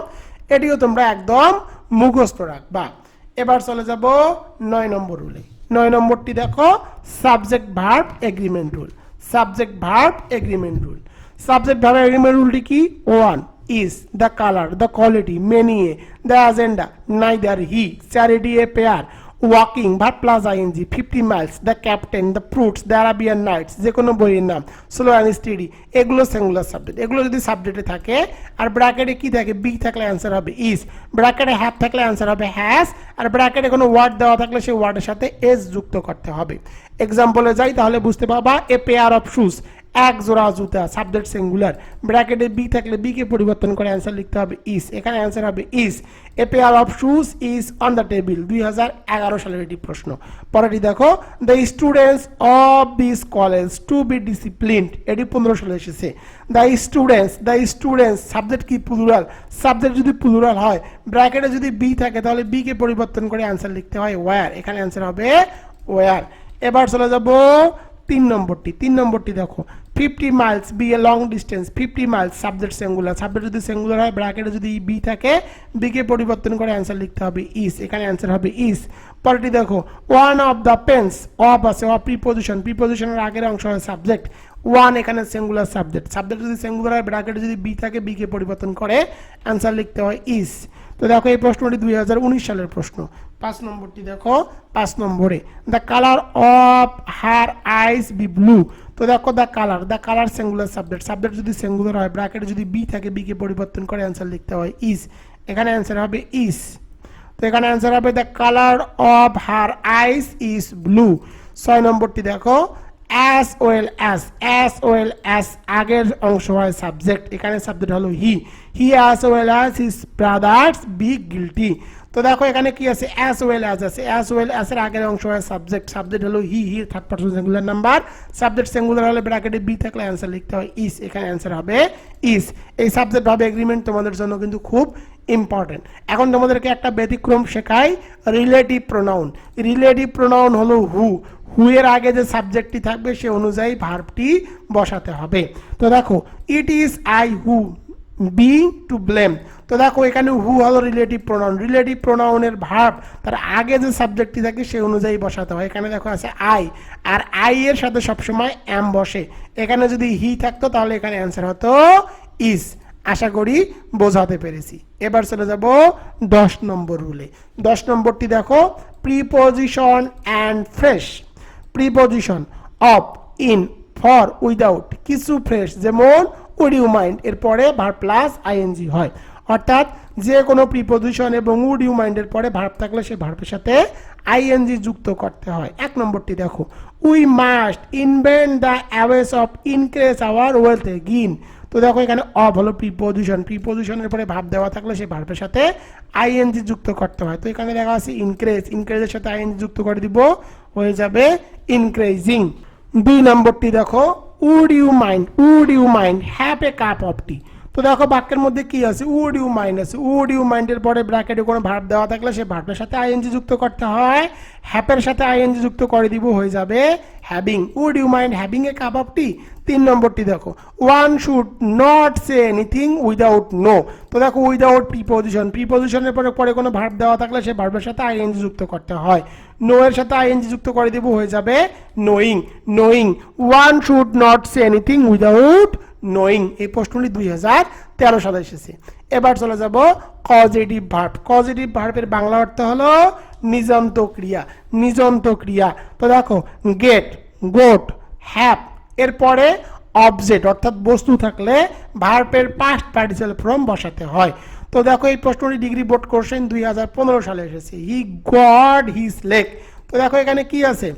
এটিও তোমরা একদম মুখস্থ রাখবা। এবার চলে যাব 9 নম্বর রুলে। 9 নম্বরটি দেখো, subject verb agreement rule. Subject verb agreement rule. Subject verb agreement রুলটি কি? 1 is, the color, the quality, many a, the agenda, neither he, charity a pair, walking verb plus ing, 50 miles, the captain, the fruits, the Arabian Nights, যে কোনো বইয়ের নাম, slow and steady, এগুলো singular subject. এগুলো যদি সাবজেক্টে থাকে আর ব্র্যাকেটে কি থাকে? বি থাকলে অ্যান্সার হবে ইজ, ব্র্যাকেটে হ্যাভ থাকলে অ্যান্সার হবে হ্যাজ, আর ব্র্যাকেটে কোনো ওয়ার্ড দেওয়া থাকলে সেই ওয়ার্ডের সাথে এস যুক্ত করতে হবে। এক্সাম্পলে যাই তাহলে বুঝতে পারবা, এ পেয়ার অফ শুজ, এক জোড়া জুতা, সাবজেক্ট সিঙ্গুলার, ব্র্যাকেটে বি থাকলে বি কে পরিবর্তন করে অ্যান্সার লিখতে হবে ইজ, এখানে অ্যান্সার হবে is. A pair of shoes is on the table, 2011 সালের এটি প্রশ্ন। পরেরটি দেখো, the students of this college to be disciplined, এটি 15 সালে এসেছে। দ্য স্টুডেন্টস, সাবজেক্ট কি? প্লুরাল। সাবজেক্ট যদি প্লুরাল হয়, ব্র্যাকেটে যদি বি থাকে তাহলে বি কে পরিবর্তন করে অ্যান্সার লিখতে হয় ওয়্যার, এখানে অ্যান্সার হবে ওয়্যার। এবার চলে যাব 3 নম্বরটি। 3 নম্বরটি দেখো, 50 miles be a long distance. 50 miles subject singular, subject যদি সিঙ্গুলার হয় ব্র্যাকেটে যদি বি থাকে বি কে পরিবর্তন করে অ্যান্সার লিখতে হবে ইজ, এখানে অ্যান্সার হবে ইজ। পরেরটি দেখো, one of the pens, of আছে, অফ প্রিপোজিশন, প্রিপোজিশনের আগের অংশ হয় সাবজেক্ট, ওয়ান এখানে সিঙ্গুলার সাবজেক্ট, সাবজেক্ট যদি সিঙ্গুলার হয় ব্র্যাকেটে যদি বি থাকে বি কে পরিবর্তন করে অ্যান্সার লিখতে হয় ইজ। তো দেখো এই প্রশ্নটি 2019 সালের প্রশ্ন। 5 নম্বরটি দেখো, 5 নম্বরে, the colour of her eyes be blue. তো দেখো the colour singular subject, subject যদি সিঙ্গুলার হয় ব্র্যাকেটে যদি বি থাকে বি কে পরিবর্তন করে অ্যান্সার লিখতে হয় ইজ, এখানে অ্যান্সার হবে ইজ। তো এখানে অ্যান্সার হবে the colour of her eyes is blue. 6 নম্বরটি দেখো, as well as আগের অংশ হয় সাবজেক্ট, এখানে সাবজেক্ট হলো হি as well as his brothers be guilty। তো দেখো এখানে কি আছে? as well as আছে, as well as এর আগের অংশ হয় সাবজেক্ট, সাবজেক্ট হলো he third person singular number, subject singular হলে ব্র্যাকেটে বি থাকলে অ্যান্সার লিখতে হয় ইজ, এখানে অ্যান্সার হবে ইজ। এই সাবজেক্ট ভাবে এগ্রিমেন্ট তোমাদের জন্য কিন্তু খুব ইম্পর্টেন্ট। এখন তোমাদেরকে একটা ব্যতিক্রম শেখাই, রিলেটিভ প্রোনাউন। রিলেটিভ প্রোনাউন হলো হু এর আগে যে সাবজেক্টটি থাকবে সে অনুযায়ী ভার্বটি বসাতে হবে। তো দেখো, it is I who B to blame. তো দেখো এখানে হু হলো রিলেটিভ প্রোনাউন, রিলেটিভ প্রোনাউনের ভার্ব তার আগে যে সাবজেক্টটি থাকে সে অনুযায়ী বসাতে হয়। এখানে দেখো আছে আই, আর আই এর সাথে সবসময় এম বসে, এখানে যদি হি থাকতো তাহলে এখানে অ্যান্সার হতো ইজ। আশা করি বোঝাতে পেরেছি। এবার চলে যাব 10 নম্বর রুলে। 10 নম্বরটি দেখো, preposition and fresh. Preposition of, in, for, without, কিছু ফ্রেশ যেমন উড ইউ মাইন্ড এরপরে ভার্ব প্লাস আইএনজি হয়, অর্থাৎ যে কোনো প্রিপোজিশন এবং উড ইউ মাইন্ডের পরে ভার্ব থাকলে সেই ভার্বের সাথে আইএনজি যুক্ত করতে হয়। 1 নম্বরটি দেখো, we must invent the ways of increase our wealth again. তো দেখো এখানে অফ হলো প্রিপোজিশন, প্রিপোজিশনের পরে ভাব দেওয়া থাকলে সেই ভার্বের সাথে আইএনজি যুক্ত করতে হয়। তো এখানে দেখা আছে ইনক্রিজ, ইনক্রিজের সাথে আইএনজি যুক্ত করে দিব, হয়ে যাবে ইনক্রিজিং। 2 নম্বরটি দেখো, would you mind have a cup of tea. তো দেখো বাক্যের মধ্যে কি আছে, উড ইউ মাইন্ড আছে, উড ইউ মাইন্ডের পরে ব্র্যাকেটে কোনো ভার্ব দেওয়া থাকলে সেই ভার্বের সাথে আইএনজি যুক্ত করতে হয়, হ্যাপের সাথে আইএনজি যুক্ত করে দিব, হয়ে যাবে having. Would you mind having a cup of tea. 3 নম্বরটি দেখো, one should not say anything without know. তো দেখো উইদাউট প্রিপোজিশন, প্রিপোজিশনের পরে কোনো ভার্ব দেওয়া থাকলে সেই ভার্বের সাথে আইএনজি যুক্ত করতে হয়, নো এর সাথে আইএনজি যুক্ত করে দিব, হয়ে যাবে knowing. One should not say anything without knowing. এই প্রশ্নটি 2013 সালে এসেছে। এবার চলে যাব কজেটিভ ভার্ব। কজেটিভ ভার্বের বাংলা অর্থ হলো নিযন্ত ক্রিয়া, নিযন্ত ক্রিয়া। তো দেখো গেট, গোট, হ্যাভ এরপরে অবজেক্ট অর্থাৎ বস্তু থাকলে ভার্বের পাস্ট পার্টিসিপেল ফর্ম বসাতে হয়। তো দেখো এই প্রশ্নটি ডিগ্রি বোর্ড কোশ্চেন 2015 সালে এসেছে। He got his leg. তো দেখো এখানে কি আছে,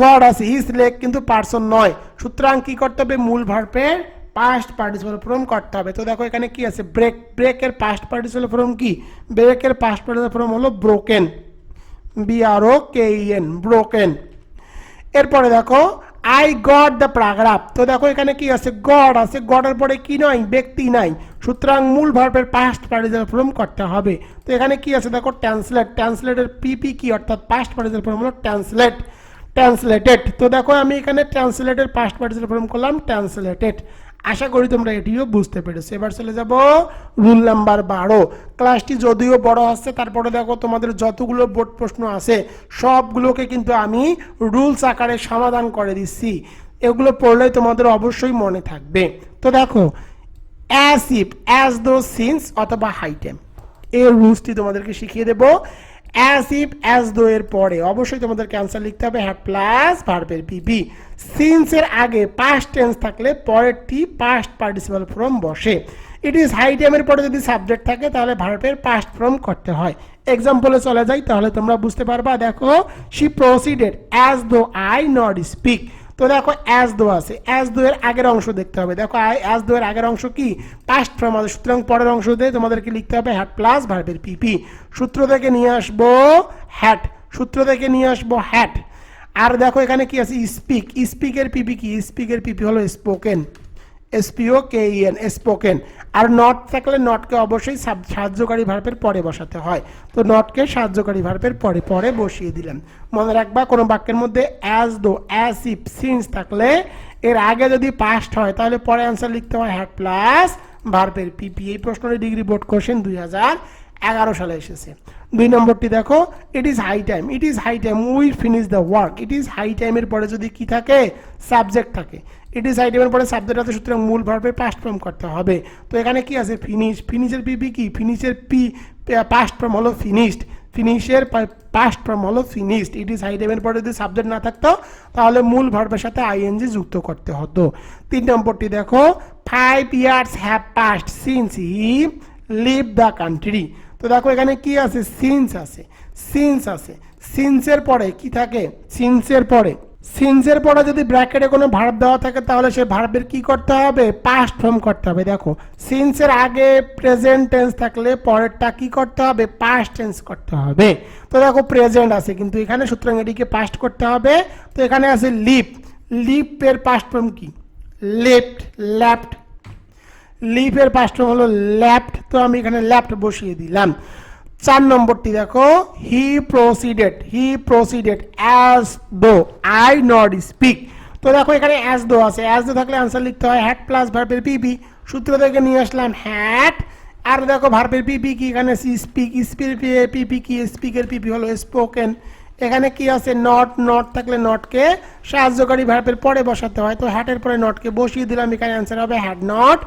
গড আছে, হিজ লেগ কিন্তু পার্সন নয়, সুতরাং কি করতে হবে, মূল ভার্বের পাস্ট পার্টিসিপেল ফর্ম করতে হবে। তো দেখো এখানে কি আছে, ব্রেক, ব্রেকের পাস্ট পার্টিসিপেল ফর্ম কি, ব্রেকের পাস্ট পার্টিসিপেল ফর্ম হলো ব্রোকেন, BROKEN, ব্রোকেন। এরপরে দেখো আই গট দ্য প্যারাগ্রাফ। তো দেখো এখানে কি আছে, গড আছে, গডের পরে কি নয়, ব্যক্তি নাই, সুতরাং মূল ভার্বের পাস্ট পার্টিসিপেল ফর্ম করতে হবে। তো এখানে কি আছে দেখো ট্রান্সলেট, ট্রান্সলেটের পিপি কি অর্থাৎ পাস্ট পার্টিসিপেল ফর্ম হলো ট্রান্সলেট, ট্রান্সলেটেড। তো দেখো আমি এখানে ট্রান্সলেটের পাস্ট পার্টিসিপেল ফর্ম করলাম ট্রান্সলেটেড। আশা করি তোমরা এটিও বুঝতে পেরেছো। এবার চলে যাব রুল নাম্বার 12। ক্লাসটি যদিও বড় হচ্ছে, তারপরে দেখো তোমাদের যতগুলো বোর্ড প্রশ্ন আছে সবগুলোকে কিন্তু আমি রুলস আকারে সমাধান করে দিচ্ছি, এগুলো পড়লে তোমাদের অবশ্যই মনে থাকবে। তো দেখো as if, as though, since অথবা হাইটেম, এই রুলসটি তোমাদেরকে শিখিয়ে দেবো। অ্যাজ ইফ, অ্যাজ দো এর পরে অবশ্যই তোমাদেরকে অ্যান্সার লিখতে হবে হ্যাড প্লাস ভার্বের পিপি। সিন্স এর আগে পাস্ট টেন্স থাকলে পরেরটি পাস্ট পার্টিসিপাল ফর্ম বসে। ইট ইজ হাই টাইমের পরে যদি সাবজেক্ট থাকে তাহলে ভার্বের পাস্ট ফর্ম করতে হয়। এক্সাম্পলে চলে যাই তাহলে তোমরা বুঝতে পারবা। দেখো she proceeded as though I not speak. তো দেখো অ্যাজ দো আছে, অ্যাজ দো এর আগের অংশ দেখতে হবে। দেখো অ্যাজ দো এর আগের অংশ কি, পাস্ট ফর্ম আছে, সুতরাং পরের অংশ দিয়ে তোমাদেরকে লিখতে হবে হ্যাড প্লাস ভার্বের পিপি। সূত্র থেকে নিয়ে আসবো হ্যাড, সূত্র থেকে নিয়ে আসবো হ্যাড। আর দেখো এখানে কি আছে, স্পিক, স্পিকের পিপি কি, স্পিকের পিপি হলো spoken, SPOKEN, spoken. Are not থাকলে নটকে অবশ্যই সাহায্যকারী ভার্বের পরে বসাতে হয়। তো নটকে সাহায্যকারী ভার্বের পরে পরে বসিয়ে দিলাম। মনে রাখবা কোনো বাক্যের মধ্যে as though, as if, since থাকলে এর আগে যদি পাস্ট হয় তাহলে পরে অ্যান্সার লিখতে হয় হ্যাড প্লাস ভার্বের পিপি। এই প্রশ্নটি ডিগ্রি বোর্ড কোশ্চেন 2011 সালে এসেছে। 2 নম্বরটি দেখো, it is high time, it is high time we finish the work. It is high টাইমের পরে যদি কি থাকে, সাবজেক্ট থাকে, ইট ইজ হাই টাইমের পরে সাবজেক্ট আছে, সুতরাং মূল ভার্বের পাস্ট ফর্ম করতে হবে। তো এখানে কি আছে, ফিনিশ, ফিনিশের পিপি কি, ফিনিশের পাস্ট ফর্ম হলো ফিনিশড, ফিনিশের পাস্ট ফর্ম হলো ফিনিশড। ইট ইজ হাই টাইমের পরে যদি সাবজেক্ট না থাকতো তাহলে মূল ভার্বের সাথে আইএনজি যুক্ত করতে হতো। 3 নম্বরটি দেখো, 5 years have past since he leave the country. তো দেখো এখানে কি আছে, সিন্স আছে, সিন্স আছে, সিন্সের পরে কি থাকে, সিন্সের পরে, সিন্সের পরে যদি ব্র্যাকেটে কোনো ভার্ব দেওয়া থাকে তাহলে সেই ভার্বের কি করতে হবে, পাস্ট ফর্ম করতে হবে। দেখো সিন্সের আগে প্রেজেন্ট টেন্স থাকলে পরেরটা কি করতে হবে, পাস্ট টেন্স করতে হবে। তো দেখো প্রেজেন্ট আছে কিন্তু এখানে, সুতরাং এটিকে পাস্ট করতে হবে। তো এখানে আছে লিভ, লিভের পাস্ট ফর্ম কি, লেফট, লেফট, লিভের পাস্ট ফর্ম হলো লেফট। তো আমি এখানে লেফট বসিয়ে দিলাম। 4 নম্বরটি দেখো, he proceeded as though I not speak. তো দেখো এখানে অ্যাজ দো আছে, অ্যাজ দো থাকলে আনসার লিখতে হয় হ্যাড প্লাস ভার্বের পিপি। সূত্র থেকে নিয়ে আসলাম হ্যাড। আর দেখো ভার্বের পিপি কি, এখানে স্পিক, স্পিকের পিপি কি, স্পিকের পিপি হলো স্পোকেন। এখানে কি আছে, নট, নট থাকলে নটকে সাহায্যকারী ভার্বের পরে বসাতে হয়। তো হ্যাডের পরে নটকে বসিয়ে দিলাম, এখানে অ্যান্সার হবে হ্যাড নট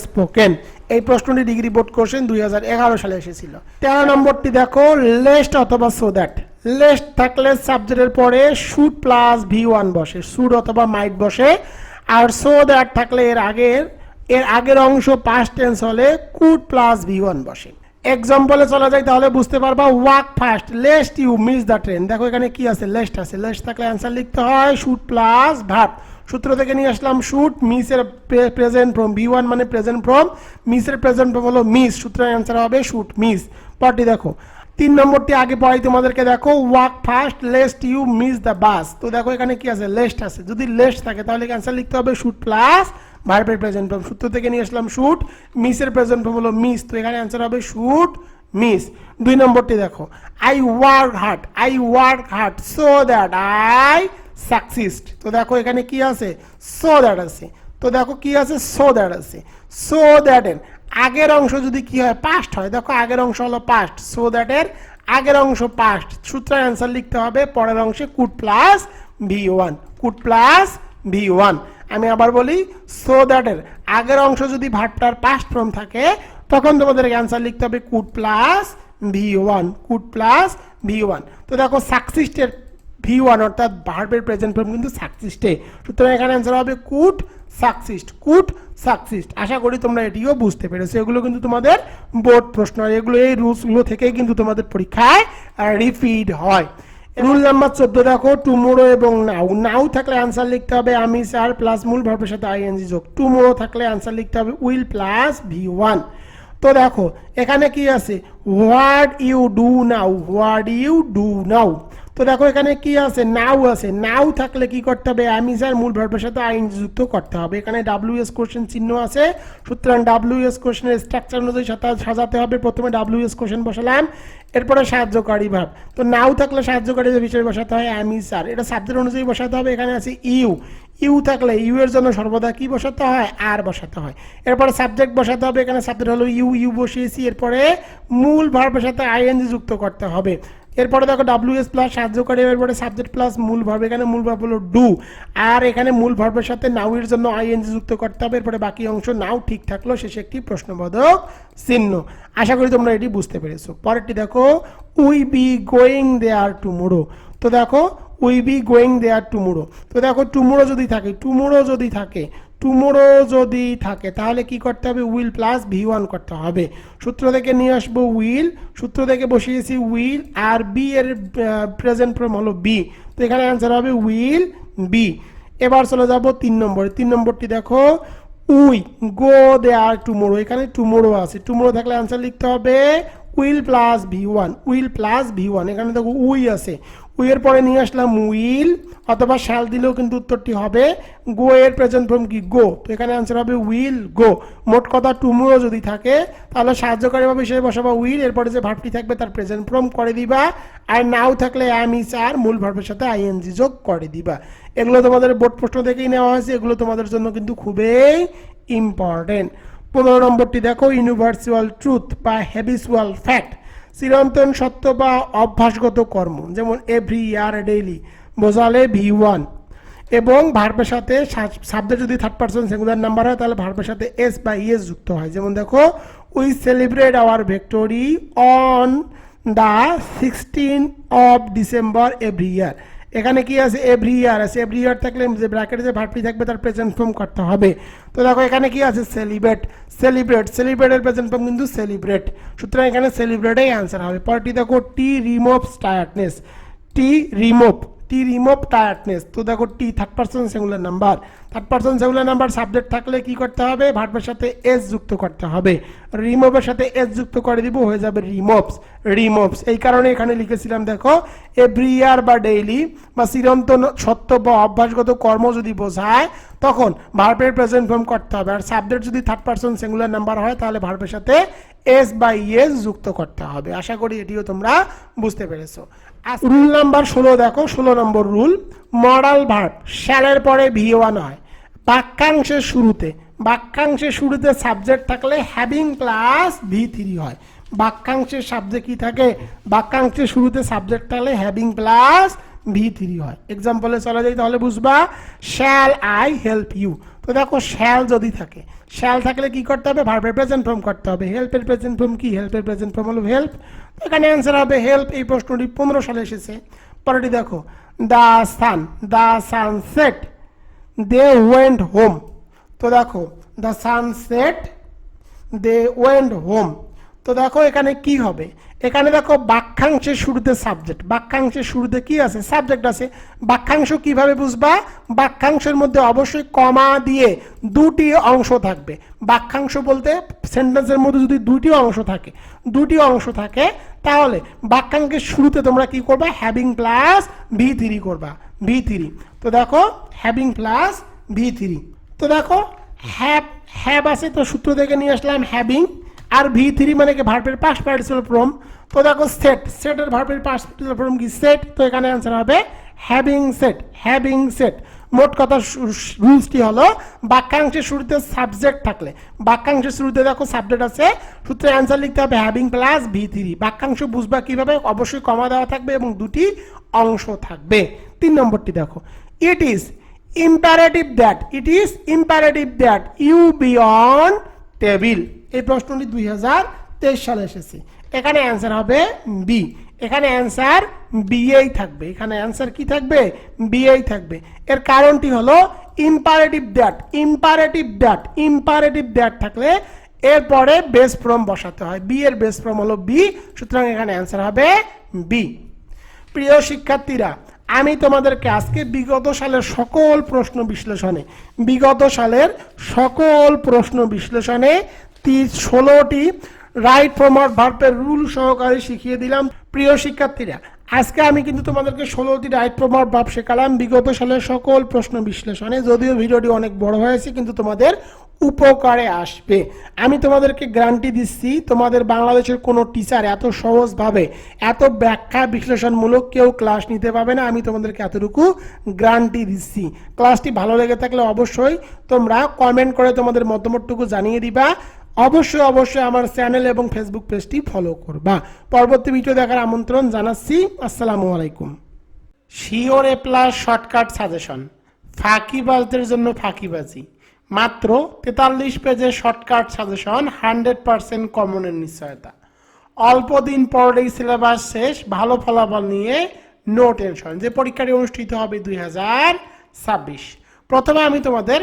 স্পোকেন। এই প্রশ্নটি ডিগ্রি বোর্ড কোশ্চেন 2011 সালে এসেছিল। 13 নম্বরটি দেখো, লেস্ট অথবা সো দ্যাট। লেস্ট থাকলে সাবজেক্টের পরে শুড প্লাস V1 বসে, শুড অথবা মাইট বসে। আর সো দ্যাট থাকলে এর আগের অংশ পাস্ট টেন্স হলে কুড প্লাস V1 বসে। এক্সাম্পলে চলে যাই তাহলে বুঝতে পারবা। Walk fast lest you miss the train. দেখো এখানে কি আছে, লেস্ট আছে, লেস্ট থাকলে অ্যান্সার লিখতে হয় শুড প্লাস ভার্ব। সূত্র থেকে নিয়ে আসলাম শুড, মিসের প্রেজেন্ট ফর্ম ভি1 মানে প্রেজেন্ট ফর্ম, মিসের প্রেজেন্ট ফর্ম হলো মিস, সূত্রের অ্যান্সার হবে শুড মিস। পরটি দেখো 3 নম্বরটি আগে পড়াই তোমাদেরকে, দেখো walk fast lest you miss the bus. তো দেখো এখানে কি আছে, লেস্ট আছে, যদি লেস্ট থাকে তাহলে অ্যান্সার লিখতে হবে শুড প্লাস ভার্বের প্রেজেন্ট ফর্ম। সূত্র থেকে নিয়ে আসলাম শুড, মিসের প্রেজেন্ট ফর্ম হলো মিস, তো এখানে অ্যান্সার হবে শুড মিস। 2 নম্বরটি দেখো I work hard so that I succeed. তো দেখো এখানে কি আছে, সো দ্যাট আছে, তো দেখো কি আছে, সো দ্যাট আছে। সো দ্যাট এর আগের অংশ যদি কি হয়, পাস্ট হয়, দেখো আগের অংশ হলো পাস্ট, সো দ্যাট এর আগের অংশ পাস্ট, সূত্রের অ্যান্সার লিখতে হবে পরের অংশে could plus V1, could plus V1. আমি আবার বলি, সো দ্যাট এর আগের অংশ যদি ভার্বটার পাস্ট ফর্ম থাকে তখন তোমাদের অ্যান্সার লিখতে হবে could plus V1, could plus V1. তো দেখো সাকসিস্টের ভি1 অর্থাৎ ভার্বের প্রেজেন্ট ফর্ম কিন্তু সাকসিস্টে, সুতরাং এখানে অ্যান্সার হবে কুড সাকসিস্ট, কুড সাকসিস্ট। আশা করি তোমরা এটিও বুঝতে পেরেছো। এগুলো কিন্তু তোমাদের বোর্ড প্রশ্ন, এগুলো এই রুলসগুলো থেকেই কিন্তু তোমাদের পরীক্ষায় রিপিট হয়। রুল নাম্বার 14 দেখো টুমোরো এবং নাও। নাও থাকলে অ্যান্সার লিখতে হবে আমি স্যার প্লাস মূল ভার্বের সাথে আইএনজি যোগ। টুমোরো থাকলে অ্যান্সার লিখতে হবে উইল প্লাস ভি1। তো দেখো এখানে কি আছে, what you do now, what you do now. তো দেখো এখানে কি আছে, নাও আছে, নাও থাকলে কি করতে হবে, আমি স্যার মূল ভার্বের সাথে আইএনজি যুক্ত করতে হবে। এখানে ডাব্লিউএস কোশ্চেন চিহ্ন আছে, সুতরাং ডাব্লিউএস কোশ্চেনের স্ট্রাকচার অনুযায়ী সাজাতে হবে। প্রথমে ডাব্লিউএস কোশ্চেন বসালাম, এরপরে সাহায্যকারী ভাব। তো নাও থাকলে সাহায্যকারী বিষয় বসাতে হয় আমি স্যার, এটা সাবজেক্ট অনুযায়ী বসাতে হবে। এখানে আছে ইউ, ইউ থাকলে ইউ এর জন্য সর্বদা কি বসাতে হয়, আর বসাতে হয়। এরপরে সাবজেক্ট বসাতে হবে, এখানে সাবজেক্ট হলো ইউ, ইউ বসিয়েছি, এরপরে মূল ভার্বের সাথে আইএনজি যুক্ত করতে হবে। এরপরে দেখো ডাব্লিউএস প্লাস সাহায্যকারী, এরপরে সাবজেক্ট প্লাস মূল ভার্ব, এখানে মূল ভার্ব হলো ডু, আর এখানে মূল ভার্বের সাথে নাও এর জন্য আইএনজি যুক্ত করতে হবে। এরপরে বাকি অংশ নাও ঠিক থাকলো, শেষে একটি প্রশ্নবোধক চিহ্ন। আশা করি তোমরা এটি বুঝতে পেরেছো। পরেরটি দেখো we be going there tomorrow. তো দেখো we be going there tomorrow. তো দেখো টুমোরো যদি থাকে, টুমোরো যদি থাকে, টুমোরো যদি থাকে তাহলে কি করতে হবে, উইল প্লাস ভি1 করতে হবে। সূত্র থেকে নিয়ে আসবো উইল, সূত্র থেকে বসিয়েছি উইল, আর বি এর প্রেজেন্ট ফর্ম হলো বি, তো এখানে অ্যান্সার হবে উইল বি। এবার চলে যাব 3 নম্বরে। 3 নম্বরটি দেখো উই গো দেয়ার টুমোরো। এখানে টুমোরো আছে, টুমোরো থাকলে অ্যান্সার লিখতে হবে will plus V1, will plus V1. এখানে দেখো উই আছে, উই এর পরে নিয়ে আসলাম উইল অথবা শ্যাল দিলেও কিন্তু উত্তরটি হবে। গো এর প্রেজেন্ট ফর্ম কি, গো, তো এখানে অ্যান্সার হবে উইল গো। মোট কথা টুমোরো যদি থাকে তাহলে সাহায্যকারী ভাবে হিসেবে বসাবা উইল, এরপরে যে ভার্বটি থাকবে তার প্রেজেন্ট ফর্ম করে দিবা, আর নাও থাকলে অ্যাম ইজ আর মূল ভার্বের সাথে আইএনজি যোগ করে দিবা। এগুলো তোমাদের বোর্ড প্রশ্ন থেকেই নেওয়া হয়েছে, এগুলো তোমাদের জন্য কিন্তু খুবই ইম্পর্টেন্ট। 15 নম্বরটি দেখো ইউনিভার্সাল ট্রুথ বা হ্যাবিচুয়াল ফ্যাক্ট, চিরন্তন সত্য বা অভ্যাসগত কর্ম, যেমন এভরি ইয়ার ডেইলি বোঝালে ভি1, এবং ভার্বের সাথে সাবজেক্ট যদি থার্ড পারসন সিঙ্গুলার নাম্বার হয় তাহলে ভার্বের সাথে এস বা ইএস যুক্ত হয়। যেমন দেখো we celebrate our victory on the 16th of December every year. এখানে কি আছে, এভরি ইয়ার আছে, এভরি ইয়ার থাকলে যে ব্র্যাকেটে যে ভার্বটি থাকবে তার প্রেজেন্ট ফর্ম করতে হবে। তো দেখো এখানে কি আছে, সেলিব্রেট, সেলিব্রেট, সেলিব্রেটের প্রেজেন্ট ফর্ম কিন্তু সেলিব্রেট, সুতরাং এখানে সেলিব্রেটেই অ্যান্সার হবে। পরটি দেখো tea removes tiredness, tea remove, tea remove tiredness. তো দেখো tea third person singular number, third person singular number subject থাকলে কি করতে হবে, ভার্বের সাথে এস যুক্ত করতে হবে। রিমুভের সাথে এস যুক্ত করে দিব, হয়ে যাবে রিমুভস, রিমুভস। এই কারণে এখানে লিখেছিলাম দেখো এভরি ইয়ার বা ডেইলি বা চিরন্তন সত্য বা অভ্যাসগত কর্ম যদি বোঝায় তখন ভার্বের প্রেজেন্ট ফর্ম করতে হবে, আর সাবজেক্ট যদি থার্ড পারসন সিঙ্গুলার নাম্বার হয় তাহলে ভার্বের সাথে এস বা ইএস যুক্ত করতে হবে। আশা করি এটিও তোমরা বুঝতে পেরেছো। রুল নাম্বার 16 দেখো, 16 নম্বর রুল, মডাল ভার্ব শ্যালের পরে ভি1 হয় বাক্যাংশের শুরুতে, বাক্যাংশের শুরুতে সাবজেক্ট থাকলে হ্যাভিং প্লাস ভি3 হয়। বাক্যাংশের সাবজেক্ট কি থাকে, বাক্যাংশের শুরুতে সাবজেক্ট থাকলে হ্যাভিং প্লাস ভি3 হয়। এক্সাম্পলে চলে যাই তাহলে বুঝবা, শ্যাল আই হেল্প ইউ। তো দেখো শ্যাল যদি থাকে, শ্যাল থাকলে কি করতে হবে, ভার্বের প্রেজেন্ট ফর্ম করতে হবে। হেল্পের প্রেজেন্ট ফর্ম কি, হেল্পের প্রেজেন্ট ফর্ম হলো হেল্প, তো এখানে অ্যান্সার হবে হেল্প। এই প্রশ্নটি 15 সালে এসেছে। পরেরটি দেখো the sun set they went home. তো দেখো the sun set they went home. তো দেখো এখানে কি হবে, এখানে দেখো বাক্যাংশের শুরুতে সাবজেক্ট, বাক্যাংশের শুরুতে কি আছে, সাবজেক্ট আছে। বাক্যাংশ কিভাবে বুঝবা, বাক্যাংশের মধ্যে অবশ্যই কমা দিয়ে দুটি অংশ থাকবে। বাক্যাংশ বলতে সেন্টেন্সের মধ্যে যদি দুটি অংশ থাকে তাহলে বাক্যাংশের শুরুতে তোমরা কি করবা, হ্যাভিং প্লাস V3 করবা, V3। তো দেখো হ্যাভিং প্লাস V3। তো দেখো হ্যাভ আছে, তো সূত্র থেকে নিয়ে আসলাম হ্যাভিং, আর V3 মানে কি ভার্বের পাস্ট পার্টিসিপল ফর্ম। তো দেখো সেটের ভার্বের পাস্ট পার্টিসিপল ফর্ম কি, সেট। তো এখানে অ্যান্সার হবে হ্যাভিং সেট। মোট কথা রুলসটি হলো বাক্যাংশের শুরুতে সাবজেক্ট থাকলে, বাক্যাংশের শুরুতে দেখো সাবজেক্ট আছে, সূত্রে অ্যান্সার লিখতে হবে হ্যাভিং প্লাস V3। বাক্যাংশ বুঝবা কিভাবে, অবশ্যই কমা দেওয়া থাকবে এবং দুটি অংশ থাকবে। 3 নম্বরটি দেখো, it is imperative that you be on table. এই প্রশ্নটি 2023 সালে এসেছে। এখানে অ্যান্সার হবে বি, এখানে অ্যান্সার বিএই থাকবে, এখানে অ্যান্সার কি থাকবে, বিএই থাকবে। এর কারণটি হলো ইম্পারেটিভ দ্যাট থাকলে এরপরে বেস ফর্ম বসাতে হয়, বি এর বেস ফর্ম হলো বি, সুতরাং এখানে অ্যান্সার হবে বি। প্রিয় শিক্ষার্থীরা, আমি তোমাদেরকে আজকে বিগত সালের সকল প্রশ্ন বিশ্লেষণে 16টি রাইট ফর্ম অফ ভার্বের রুল সহকারে শিখিয়ে দিলাম। প্রিয় শিক্ষার্থীরা, আজকে আমি কিন্তু তোমাদেরকে 16টি রাইট ফর্ম অফ ভার্ব শেখালাম বিগত সালের সকল প্রশ্ন বিশ্লেষণে। যদিও ভিডিওটি অনেক বড় হয়েছে, কিন্তু তোমাদের উপকারে আসবে। আমি তোমাদেরকে গ্যারান্টি দিচ্ছি, তোমাদের বাংলাদেশের কোনো টিচার এত সহজভাবে এত ব্যাখ্যা বিশ্লেষণমূলক কেউ ক্লাস নিতে পারবে না। আমি তোমাদেরকে এতটুকু গ্যারান্টি দিচ্ছি। ক্লাসটি ভালো লেগে থাকলে অবশ্যই তোমরা কমেন্ট করে তোমাদের মতামতটুকু জানিয়ে দিবা। অবশ্যই আমার চ্যানেল এবং ফেসবুক পেজটি ফলো করবা। পরবর্তী ভিডিও দেখার আমন্ত্রণ জানাচ্ছি। আসসালামু আলাইকুম। শিওর এ প্লাস শর্টকাট সাজেশন, ফাঁকিবাজদের জন্য ফাঁকিবাজি। মাত্র 43 পেজের শর্টকাট সাজেশন, 100% কমনের নিশ্চয়তা। অল্প দিন পরেই সিলেবাস শেষ, ভালো ফলাফল নিয়ে নো টেনশন। যে পরীক্ষাটি অনুষ্ঠিত হবে 2026। প্রথমে আমি তোমাদের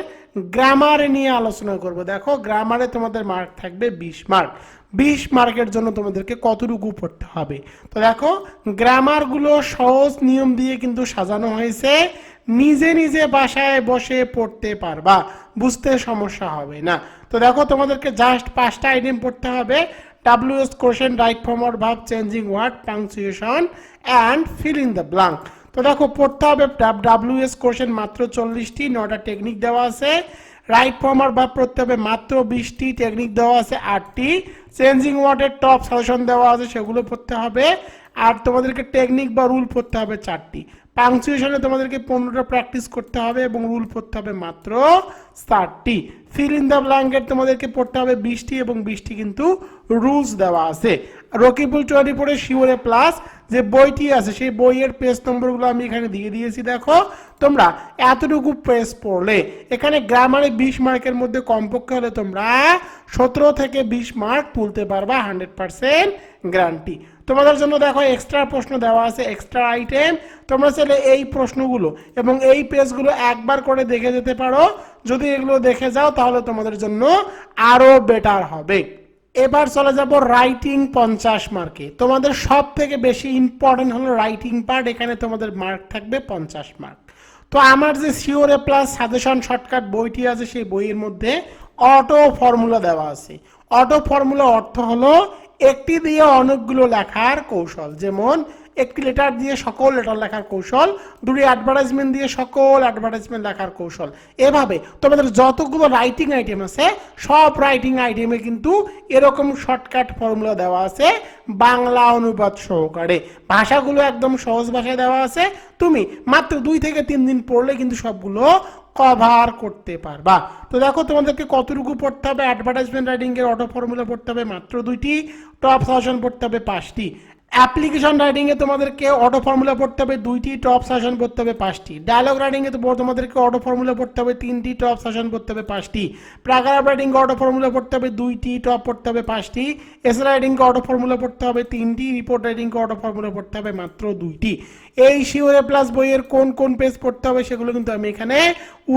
গ্রামারে নিয়ে আলোচনা করব। দেখো গ্রামারে তোমাদের মার্ক থাকবে 20 মার্ক। 20 মার্কের জন্য তোমাদেরকে কতটুকু পড়তে হবে। তো দেখো গ্রামারগুলো সহজ নিয়ম দিয়ে কিন্তু সাজানো হয়েছে, নিজে বাসায় বসে পড়তে পারবা, বুঝতে সমস্যা হবে না। তো দেখো তোমাদেরকে জাস্ট 5টা আইটেম পড়তে হবে। WS question, right form or verb, changing word, punctuation and fill in the blank. তো দেখো পড়তে হবে WS কোশ্চেন মাত্র 40টি, 9টা টেকনিক দেওয়া আছে। রাইট ফর্ম অর ভার্ব পড়তে হবে মাত্র 20টি, টেকনিক দেওয়া আছে 8টি। চেঞ্জিং ওয়ার্ডের টপ সাজেশন দেওয়া আছে, সেগুলো পড়তে হবে। আর তোমাদেরকে টেকনিক বা রুল পড়তে হবে 4টি। পাংচুয়েশনে তোমাদেরকে 15টা প্র্যাকটিস করতে হবে এবং রুল পড়তে হবে মাত্র 7টি। ফিল ইন দ্য ব্ল্যাঙ্কেট তোমাদেরকে পড়তে হবে 20টি এবং 20টি কিন্তু রুলস দেওয়া আছে। রকিবুল 24 শিওরে প্লাস যে বইটি আছে সেই বইয়ের পেজ নম্বরগুলো আমি এখানে দিয়ে দিয়েছি। দেখো তোমরা এতটুকু পেজ পড়লে এখানে গ্রামারে 20 মার্কের মধ্যে কমপক্ষে হলে তোমরা 17 থেকে 20 মার্ক তুলতে পারবা, 100% গ্যারান্টি। তোমাদের জন্য দেখো এক্সট্রা প্রশ্ন দেওয়া আছে, এক্সট্রা আইটেম। তোমরা চাইলে এই প্রশ্নগুলো এবং এই পেজগুলো একবার করে দেখে যেতে পারো। যদি এগুলো দেখে যাও তাহলে তোমাদের জন্য আরো বেটার হবে। এবার চলে যাব রাইটিং 50 মার্কে। তোমাদের সব থেকে বেশি ইম্পর্টেন্ট হলো রাইটিং পার্ট, এখানে তোমাদের মার্ক থাকবে 50 মার্ক। তো আমার যে শিওর এ প্লাস সাজেশন শর্টকাট বইটি আছে সেই বইয়ের মধ্যে অটো ফর্মুলা দেওয়া আছে। অটো ফর্মুলা অর্থ হলো একটি দিয়ে অনেকগুলো লেখার কৌশল, যেমন একটি লেটার দিয়ে সকল লেটার লেখার কৌশল, দুটি অ্যাডভার্টাইজমেন্ট দিয়ে সকল অ্যাডভার্টাইজমেন্ট লেখার কৌশল। এভাবে তোমাদের যতগুলো রাইটিং আইটেম আছে সব রাইটিং আইটেমে কিন্তু এরকম শর্টকাট ফর্মুলা দেওয়া আছে, বাংলা অনুবাদ সহকারে। ভাষাগুলো একদম সহজ ভাষায় দেওয়া আছে, তুমি মাত্র 2 থেকে 3 দিন পড়লে কিন্তু সবগুলো কভার করতে পারবা। তো দেখো তোমাদেরকে কতটুকু পড়তে হবে। অ্যাডভার্টাইজমেন্ট রাইটিং এর অটো ফর্মুলা পড়তে হবে মাত্র 2টি, টপ সাজেশন পড়তে হবে 5টি। অ্যাপ্লিকেশন রাইটিং এ তোমাদেরকে অটো ফর্মুলা পড়তে হবে 2টি, টপ সাজেশন পড়তে হবে 5টি। ডায়লগ রাইটিং এ তোমাদেরকে অটো ফর্মুলা পড়তে হবে 3টি, টপ সাজেশন পড়তে হবে 5টি। প্যারাগ্রাফ রাইটিং এ অটো ফর্মুলা পড়তে হবে 2টি, টপ পড়তে হবে 5টি। এসে রাইটিং এ অটো ফর্মুলা পড়তে হবে 3টি, রিপোর্ট রাইটিং এ অটো ফর্মুলা পড়তে হবে মাত্র 2টি। এই শিওরে প্লাস বইয়ের কোন কোন পেজ পড়তে হবে সেগুলো কিন্তু আমি এখানে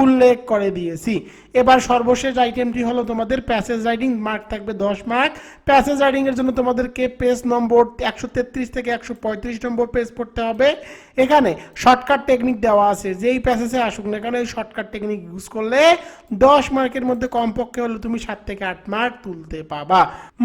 উল্লেখ করে দিয়েছি। এবার সর্বশেষ আইটেমটি হলো তোমাদের প্যাসেজ রাইটিং, মার্ক থাকবে 10 মার্ক। প্যাসেজ রাইটিং এর জন্য তোমাদেরকে পেজ নম্বর 133 থেকে 135 নম্বর পেজ পড়তে হবে। এখানে শর্টকাট টেকনিক দেওয়া আছে, যেই প্যাসেজে আসুক না এখানে শর্টকাট টেকনিক ইউজ করলে 10 মার্কের মধ্যে কমপক্ষে হলে তুমি 7 থেকে 8 মার্ক তুলতে পাবা।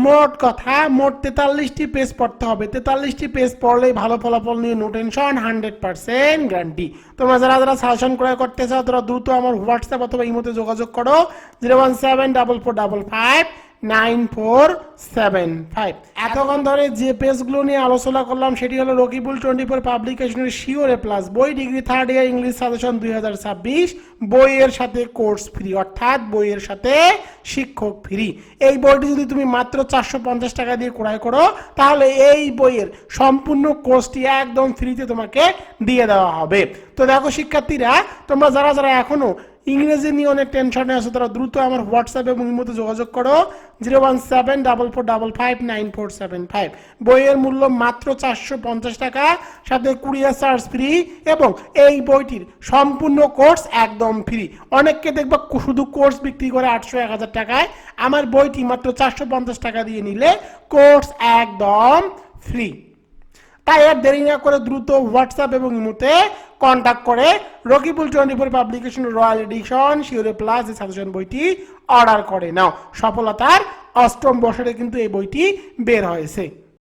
মোট কথা মোট 43টি পেজ পড়তে হবে। 43টি পেজ পড়লেই ভালো ফলাফল নিয়ে নো টেনশন, 100% গ্যারান্টি। তোমরা যারা যারা সাজেশন ক্রয় করতে চাও তারা দ্রুত আমার হোয়াটসঅ্যাপ অথবা ইমোতে যোগাযোগ করো 01744559475। এতক্ষণ ধরে যে পেজগুলো নিয়ে আলোচনা করলাম সেটি হলো রকিবুল 24 পাবলিকেশনের শিওর এ প্লাস বই, degree 3rd year English suggestion 2026, বইয়ের সাথে কোর্স ফ্রি, অর্থাৎ বইয়ের সাথে শিক্ষক ফ্রি। এই বইটি যদি তুমি মাত্র 450 টাকা দিয়ে ক্রয় করো তাহলে এই বইয়ের সম্পূর্ণ কোর্সটি একদম ফ্রিতে তোমাকে দিয়ে দেওয়া হবে। তো দেখো শিক্ষার্থীরা, তোমরা যারা যারা এখনো ইংরেজি নিয়ে অনেক টেনশনে আছো তারা দ্রুত আমার হোয়াটসঅ্যাপ এবং ইমোতে যোগাযোগ করো 01744559475। বইয়ের মূল্য মাত্র 450 টাকা, সাথে কুরিয়ার চার্জ ফ্রি এবং এই বইটির সম্পূর্ণ কোর্স একদম ফ্রি। অনেককে দেখবা শুধু কোর্স বিক্রি করে 800-1000 টাকায়, আমার বইটি মাত্র 450 টাকা দিয়ে নিলে কোর্স একদম ফ্রি। তাই আর দেরি না করে দ্রুত হোয়াটসঅ্যাপ এবং ইমোতে কন্ট্যাক্ট করে রকিবুল 24 পাবলিকেশন রয়্যাল এডিশন শিওরে প্লাস এই সাজেশন বইটি অর্ডার করে নাও। সফলতার 8ম বছরে কিন্তু এই বইটি বের হয়েছে।